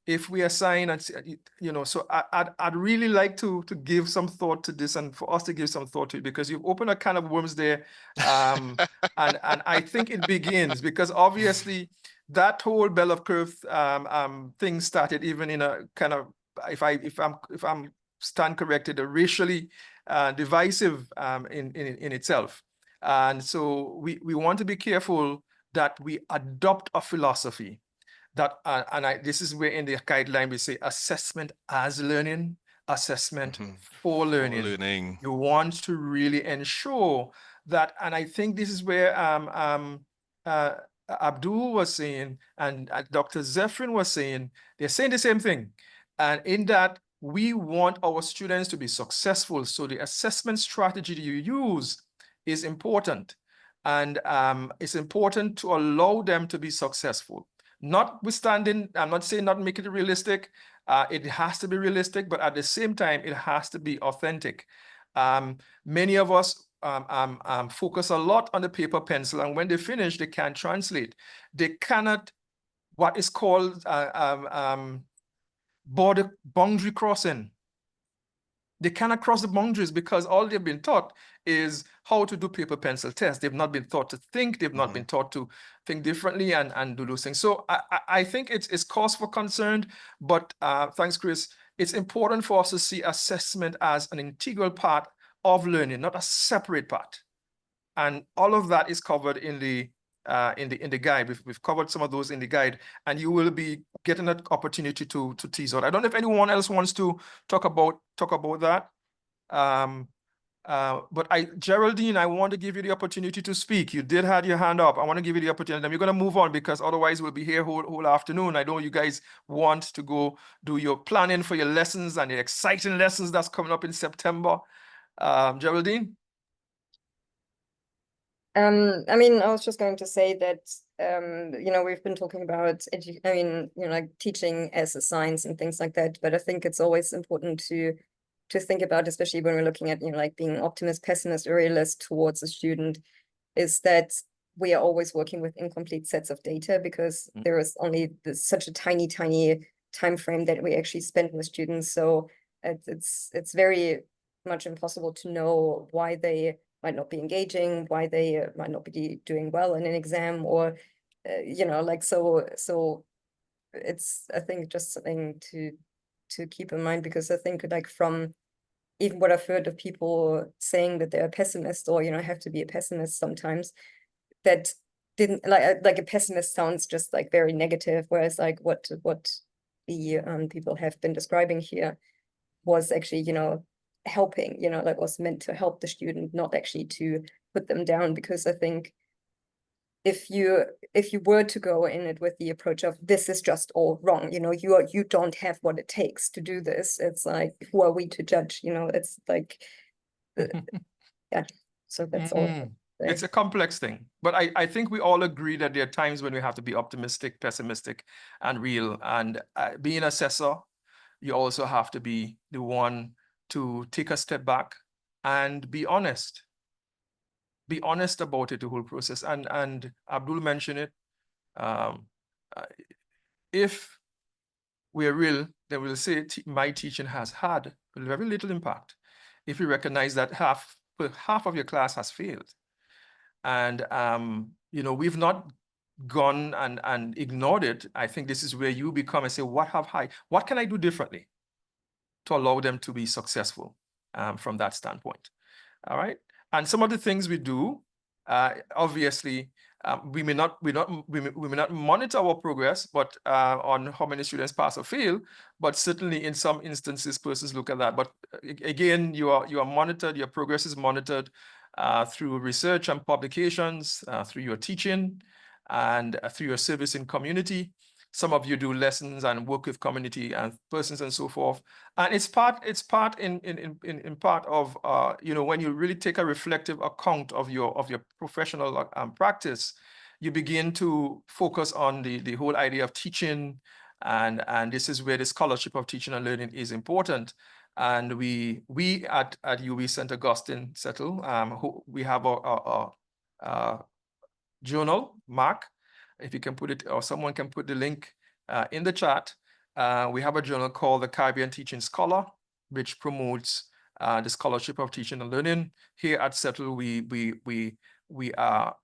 Speaker 1: If we assign, and so I'd really like to give some thought to this, and for us to give some thought to it, because you've opened a can of worms there, and I think it begins because obviously that whole bell of curve thing started even in a kind of, if I'm stand corrected, a racially divisive in itself, and so we want to be careful that we adopt a philosophy that, this is where in the guideline we say assessment as learning, assessment for learning. You want to really ensure that, and I think this is where Abdul was saying, and Dr. Zephyrin was saying, they're saying the same thing. And in that, we want our students to be successful. So the assessment strategy that you use is important. And it's important to allow them to be successful. Notwithstanding, I'm not saying not make it realistic. It has to be realistic, but at the same time, it has to be authentic. Many of us focus a lot on the paper pencil, and when they finish, they can't translate. They cannot, what is called boundary crossing. They cannot cross the boundaries because all they've been taught is how to do paper pencil tests. They've not been taught to think. They've not been taught to think differently and do those things. So I think it's cause for concern, but thanks, Chris. It's important for us to see assessment as an integral part of learning, not a separate part. And all of that is covered in the guide. We've covered some of those in the guide, and you will be getting an opportunity to tease out. I don't know if anyone else wants to talk about that. But Geraldine, I want to give you the opportunity to speak. You did have your hand up. I want to give you the opportunity. And we're going to move on because otherwise we'll be here whole afternoon. I know you guys want to go do your planning for your lessons and the exciting lessons that's coming up in September. Geraldine?
Speaker 20: I mean, I was just going to say that, we've been talking about, like teaching as a science and things like that, but I think it's always important to think about, especially when we're looking at, like being optimist, pessimist, or realist towards a student, is that we are always working with incomplete sets of data because there is only such a tiny time frame that we actually spend with students. So it's very much impossible to know why they might not be engaging, why they might not be doing well in an exam, or so it's, I think, just something to keep in mind, because I think, like, from even what I've heard of people saying that they're a pessimist, or, you know, have to be a pessimist sometimes, that didn't like a pessimist sounds just like very negative, whereas like what the people have been describing here was actually, you know, helping, you know, like was meant to help the student, not actually to put them down. Because I think if you were to go in it with the approach of this is just all wrong, you know, you don't have what it takes to do this, it's like, who are we to judge, you know? It's like yeah, so that's all.
Speaker 1: It's a complex thing, but I think we all agree that there are times when we have to be optimistic, pessimistic, and real. And being an assessor, you also have to be the one to take a step back and be honest. Be honest about it, the whole process. And Abdul mentioned it. If we're real, then we'll say my teaching has had very little impact. If you recognize that half of your class has failed. And, you know, we've not gone and ignored it. I think this is where you become and say, what can I do differently to allow them to be successful from that standpoint? All right. And some of the things we do, obviously, we may not monitor our progress, but on how many students pass or fail, but certainly in some instances, persons look at that. But again, you are monitored, your progress is monitored through research and publications, through your teaching, and through your service in community. Some of you do lessons and work with community and persons and so forth. And it's part of you know, when you really take a reflective account of your professional practice, you begin to focus on the whole idea of teaching, and this is where the scholarship of teaching and learning is important. And we at UWI St. Augustine we have a journal, Mark, if you can put it, or someone can put the link in the chat. We have a journal called the Caribbean Teaching Scholar, which promotes the scholarship of teaching and learning. Here at Settle, we are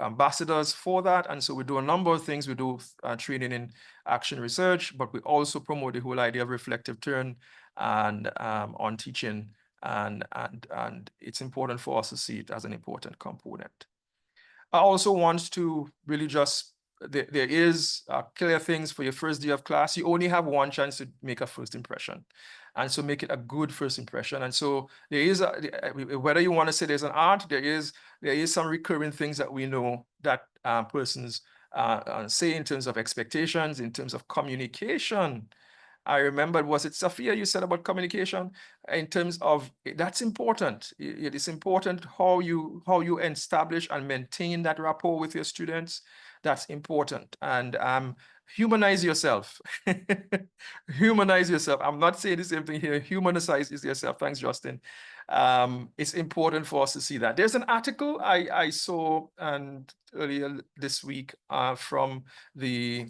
Speaker 1: ambassadors for that, and so we do a number of things. We do training in action research, but we also promote the whole idea of reflective turn and on teaching, and it's important for us to see it as an important component. I also want to really just, there is clear things for your first day of class. You only have one chance to make a first impression. And so make it a good first impression. And so there is, whether you want to say there's an art, there is some recurring things that we know that persons say in terms of expectations, in terms of communication. I remember, was it Sophia you said about communication? In terms of, that's important. It is important how you establish and maintain that rapport with your students. That's important. And humanize yourself. Humanize yourself. I'm not saying the same thing here. Humanize yourself. Thanks, Justin. It's important for us to see that. There's an article I saw earlier this week from the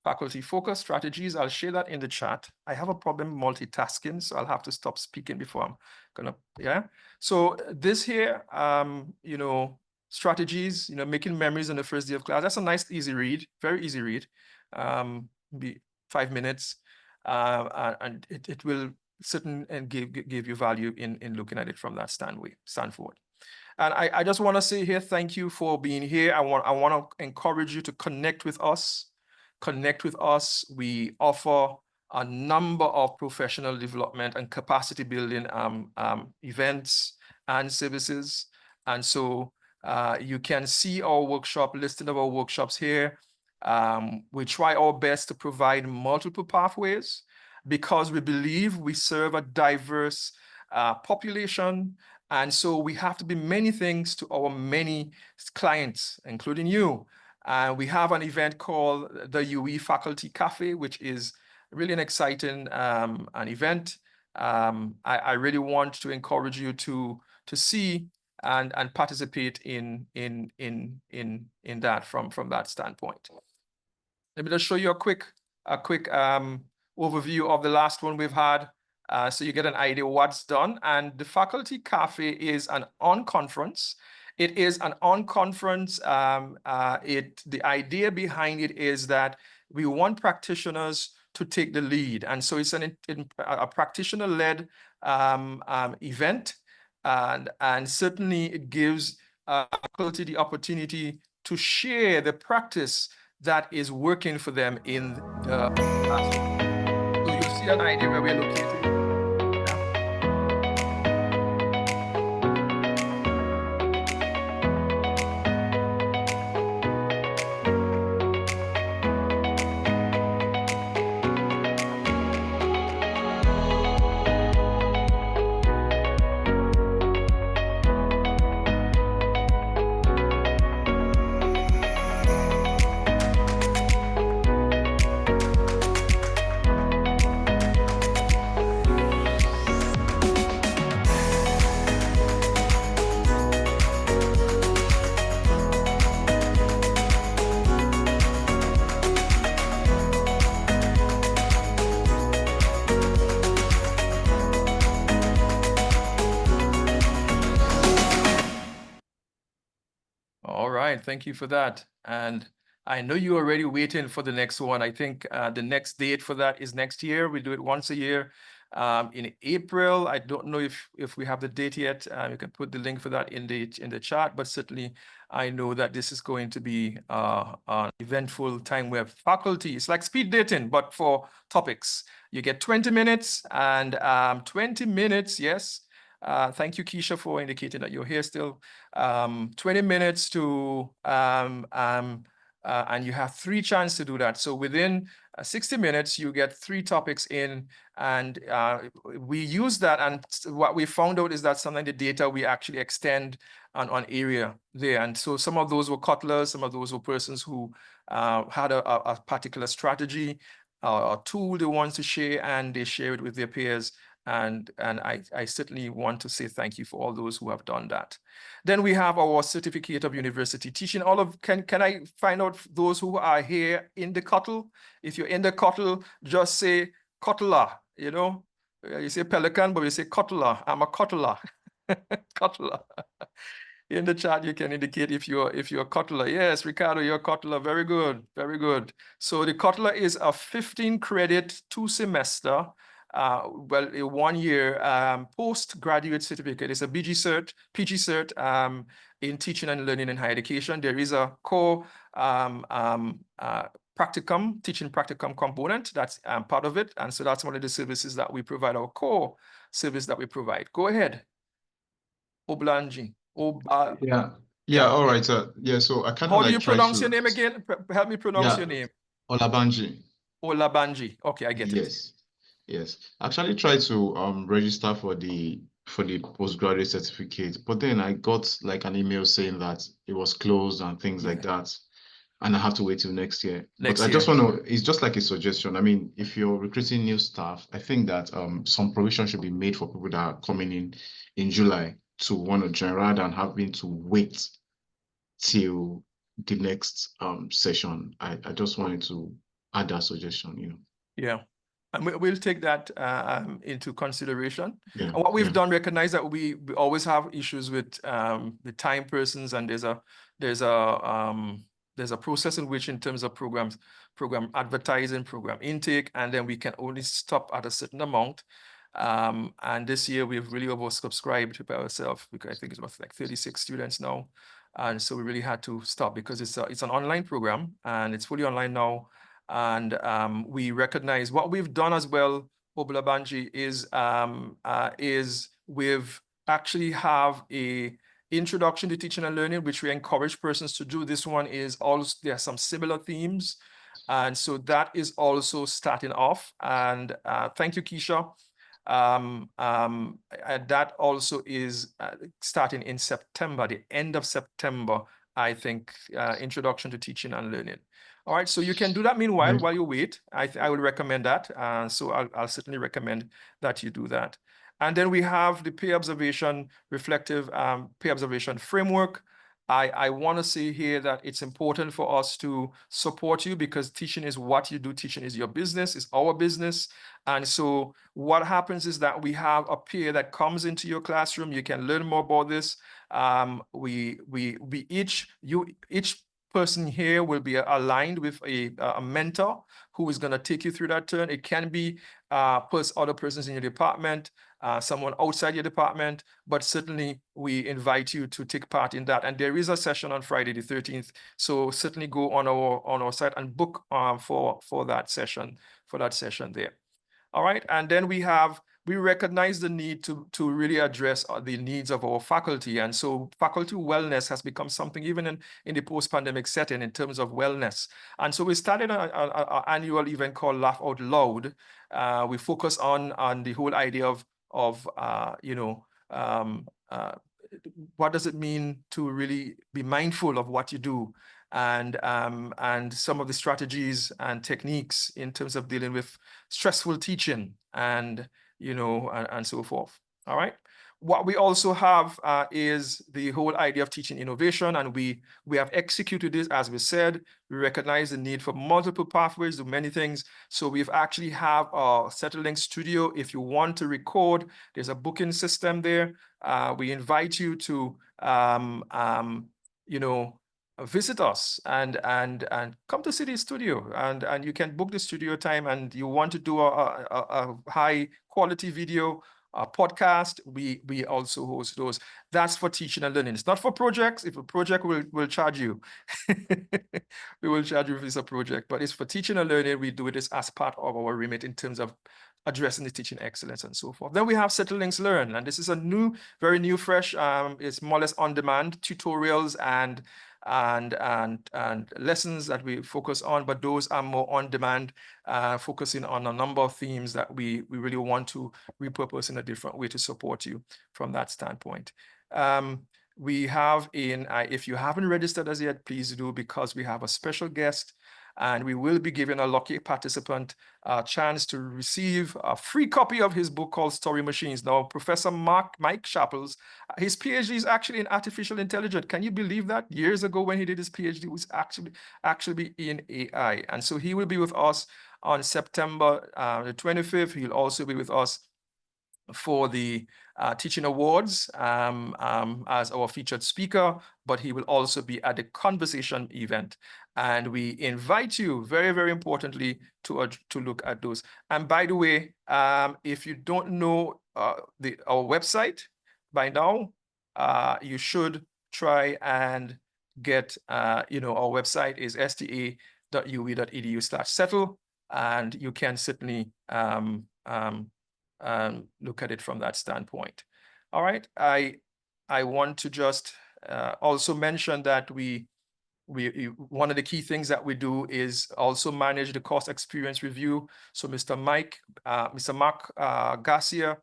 Speaker 1: faculty focus strategies. I'll share that in the chat. I have a problem multitasking, so I'll have to stop speaking before I'm gonna, yeah. So this here, you know, strategies, you know, making memories on the first day of class. That's a nice, easy read, very easy read. Be 5 minutes, and it will certainly and give you value in looking at it from that standpoint. And I just want to say here, thank you for being here. I want to encourage you to connect with us. Connect with us. We offer a number of professional development and capacity building events and services. And so you can see our workshop, listing of our workshops here. We try our best to provide multiple pathways because we believe we serve a diverse population. And so we have to be many things to our many clients, including you. We have an event called the UWI Faculty Cafe, which is really an exciting an event. I really want to encourage you to see and participate in that from that standpoint. Let me just show you a quick overview of the last one we've had. So you get an idea what's done. And the Faculty Cafe is an on-conference. It is an on-conference. The idea behind it is that we want practitioners to take the lead. And so it's a practitioner-led event. And certainly it gives faculty the opportunity to share the practice that is working for them in the classroom. So you see an idea where we're located. All right, thank you for that. And I know you're already waiting for the next one. I think the next date for that is next year. We do it once a year in April. I don't know if we have the date yet. You can put the link for that in the chat, but certainly I know that this is going to be an eventful time where faculty, it's like speed dating, but for topics. You get 20 minutes and 20 minutes, yes. Thank you, Keisha, for indicating that you're here still. 20 minutes to, and you have 3 chances to do that. So within 60 minutes, you get 3 topics in, and we use that. And what we found out is that some of the data we actually extend on area there. And so some of those were cutlers, some of those were persons who had a particular strategy or tool they want to share, and they share it with their peers. And I certainly want to say thank you for all those who have done that. Then we have our certificate of university teaching. Can I find out those who are here in the Cuttle? If you're in the Cuttle, just say Cuttler, you know. You say Pelican, but you say Cuttler. I'm a Cuttler. Cuttler. In the chat, you can indicate if you're a Cuttler. Yes, Ricardo, you're a Cuttler. Very good, very good. So the Cuttler is a 15 credit 2 semester. Well, a 1 year postgraduate certificate. It's a PG cert in teaching and learning in higher education. There is a core practicum, teaching practicum component that's part of it. And so that's one of the services that we provide, our core service that we provide. Go ahead. Oblanji.
Speaker 5: Yeah, all right. Yeah, so I kind of
Speaker 1: How do
Speaker 5: like
Speaker 1: you pronounce your name again? Help me pronounce your name.
Speaker 5: Olabanji.
Speaker 1: Olabanji. Okay, I get it.
Speaker 5: Yes. I actually tried to register for the postgraduate certificate, but then I got like an email saying that it was closed and things like that, and I have to wait till next year. But I just want to, it's just like a suggestion. I mean, if you're recruiting new staff, I think that some provision should be made for people that are coming in July to want to join, rather than having to wait till the next session. I just wanted to add that suggestion, you know.
Speaker 1: Yeah. And we'll take that into consideration.
Speaker 5: Yeah,
Speaker 1: and what we've done, recognize that we always have issues with the time persons, and there's a process in which, in terms of program advertising, program intake, and then we can only stop at a certain amount. And this year we've really oversubscribed by ourselves, because I think it's about like 36 students now. And so we really had to stop, because it's an online program, and it's fully online now. And we recognize what we've done as well, Obulabanji, is we've actually have a introduction to teaching and learning, which we encourage persons to do. This one is also, there are some similar themes. And so that is also starting off. And thank you, Keisha. And that also is starting in September, the end of September, I think, introduction to teaching and learning. All right, so you can do that meanwhile while you wait. I would recommend that. So I'll certainly recommend that you do that. And then we have the peer observation, reflective peer observation framework. I want to say here that it's important for us to support you because teaching is what you do. Teaching is your business, it's our business. And so what happens is that we have a peer that comes into your classroom. You can learn more about this. Each person here will be aligned with a mentor who is going to take you through that turn. It can be other persons in your department, someone outside your department, but certainly we invite you to take part in that. And there is a session on Friday the 13th. So certainly go on our site and book for that session there. All right, and then we recognize the need to really address the needs of our faculty. And so faculty wellness has become something even in the post-pandemic setting in terms of wellness. And so we started an annual event called Laugh Out Loud. We focus on the whole idea of what does it mean to really be mindful of what you do, and some of the strategies and techniques in terms of dealing with stressful teaching and so forth. All right. What we also have is the whole idea of teaching innovation, and we have executed this. As we said, we recognize the need for multiple pathways to many things. So we've actually have a Settlelink studio. If you want to record, there's a booking system there. We invite you to visit us and come to see the studio, and you can book the studio time, and you want to do a high quality video podcast, we also host those. That's for teaching and learning. It's not for projects. If a project, we'll charge you. We will charge you if it's a project, but it's for teaching and learning. We do this as part of our remit in terms of addressing the teaching excellence and so forth. Then we have Settlelink Learn, and this is a very new, fresh. It's more or less on-demand tutorials and lessons that we focus on, but those are more on demand, focusing on a number of themes that we really want to repurpose in a different way to support you from that standpoint. We have if you haven't registered as yet, please do, because we have a special guest, and we will be giving a lucky participant a chance to receive a free copy of his book called Story Machines. Now, Professor Mike Schappels, his PhD is actually in artificial intelligence. Can you believe that? Years ago when he did his PhD, was actually in AI. And so he will be with us on September the 25th. He'll also be with us for the Teaching Awards as our featured speaker, but he will also be at the conversation event. And we invite you, very, very importantly, to look at those. And by the way, if you don't know our website by now, you should try and get, our website is sta.ue.edu/settle, and you can certainly look at it from that standpoint. All right, I want to just also mention that one of the key things that we do is also manage the cost experience review. So Mr. Mark Garcia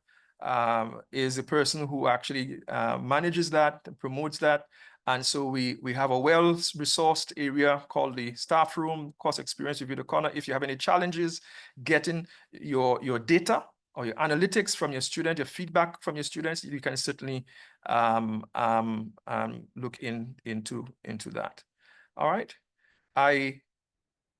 Speaker 1: is the person who actually manages that, promotes that. And so we have a well-resourced area called the staff room, cost experience review, the corner. If you have any challenges getting your data or your analytics from your student, your feedback from your students, you can certainly look into that. All right. I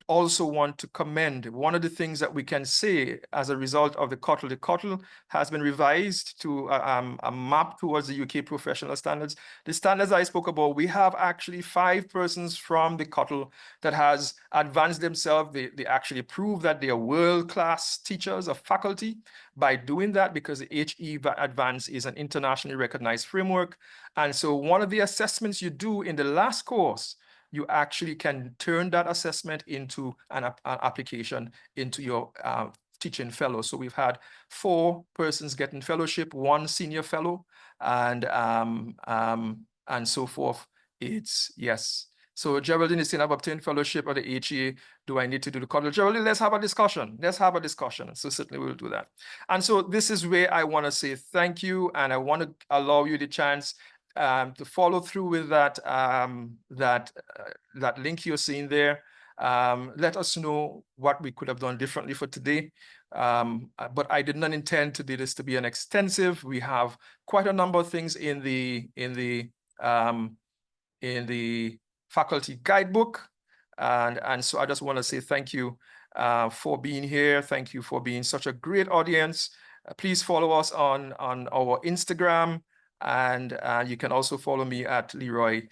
Speaker 1: also want to commend one of the things that we can say as a result of the COTL. The COTL has been revised to a map towards the UK professional standards. The standards I spoke about, we have actually 5 persons from the COTL that has advanced themselves. They actually prove that they are world-class teachers of faculty by doing that, because the HE Advance is an internationally recognized framework. And so one of the assessments you do in the last course, you actually can turn that assessment into an application into your teaching fellow. So we've had 4 persons getting fellowship, 1 senior fellow, and so forth. Yes. So Geraldine is saying, I've obtained fellowship at the HE. Do I need to do the COTL? Geraldine, let's have a discussion. So certainly we'll do that. And so this is where I want to say thank you, and I want to allow you the chance to follow through with that link you're seeing there. Let us know what we could have done differently for today. But I did not intend to do this to be an extensive. We have quite a number of things in the in the faculty guidebook. And so I just want to say thank you for being here. Thank you for being such a great audience. Please follow us on our Instagram, and you can also follow me at Leroy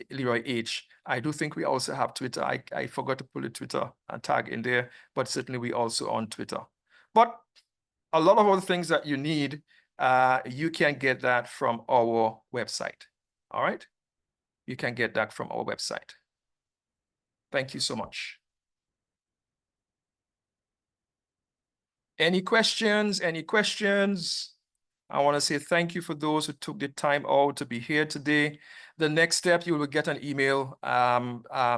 Speaker 1: H. I do think we also have Twitter. I forgot to put a Twitter tag in there, but certainly we also on Twitter. But a lot of other things that you need, you can get that from our website. All right? You can get that from our website. Thank you so much. Any questions? Any questions? I want to say thank you for those who took the time out to be here today. The next step, you will get an email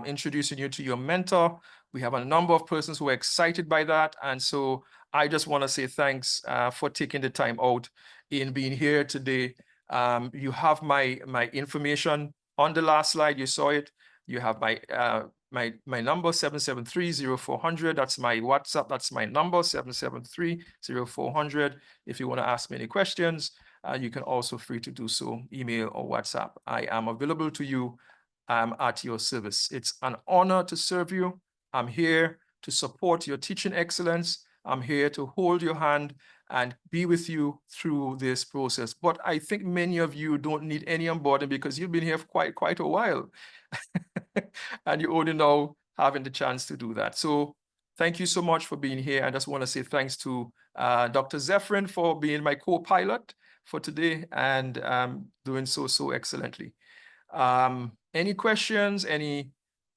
Speaker 1: introducing you to your mentor. We have a number of persons who are excited by that. And so I just want to say thanks for taking the time out in being here today. You have my information on the last slide. You saw it. You have my number, 773-0400. That's my WhatsApp. That's my number, 773-0400. If you want to ask me any questions, you can also free to do so, email or WhatsApp. I am available to you. I'm at your service. It's an honor to serve you. I'm here to support your teaching excellence. I'm here to hold your hand and be with you through this process. But I think many of you don't need any onboarding because you've been here for quite a while. And you only now having the chance to do that. So thank you so much for being here. I just want to say thanks to Dr. Zephyrin for being my co-pilot for today and doing so excellently. Any questions, any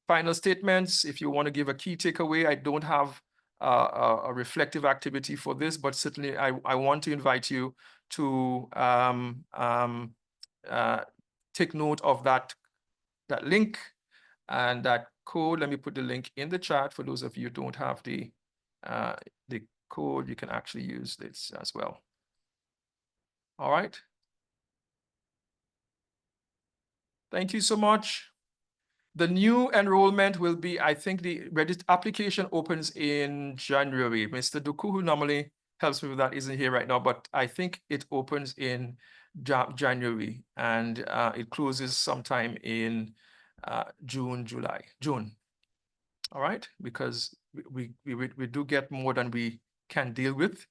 Speaker 1: final statements? If you want to give a key takeaway, I don't have a reflective activity for this, but certainly I want to invite you to take note of that link and that code. Let me put the link in the chat for those of you who don't have the code. You can actually use this as well. All right. Thank you so much. The new enrollment will be, I think the application opens in January. Mr. Duku, who normally helps me with that, isn't here right now, but I think it opens in January and it closes sometime in June. All right, because we do get more than we can deal with,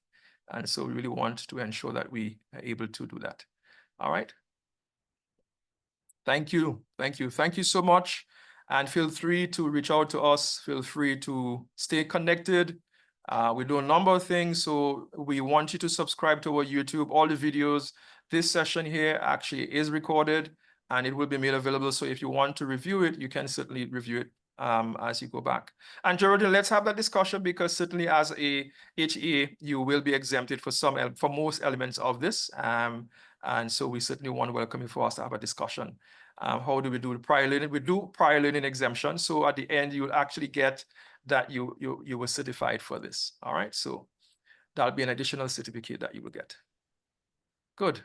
Speaker 1: and so we really want to ensure that we are able to do that. All right. Thank you so much, and feel free to reach out to us. Feel free to stay connected. We do a number of things, so we want you to subscribe to our YouTube. All the videos, this session here actually is recorded and it will be made available. So if you want to review it, you can certainly review it as you go back. And Geraldine, let's have that discussion, because certainly as a HEA, you will be exempted for most elements of this. And so we certainly want to welcome you for us to have a discussion. How do we do the prior learning? We do prior learning exemption. So at the end, you'll actually get that you were certified for this. All right. So that'll be an additional certificate that you will get. Good.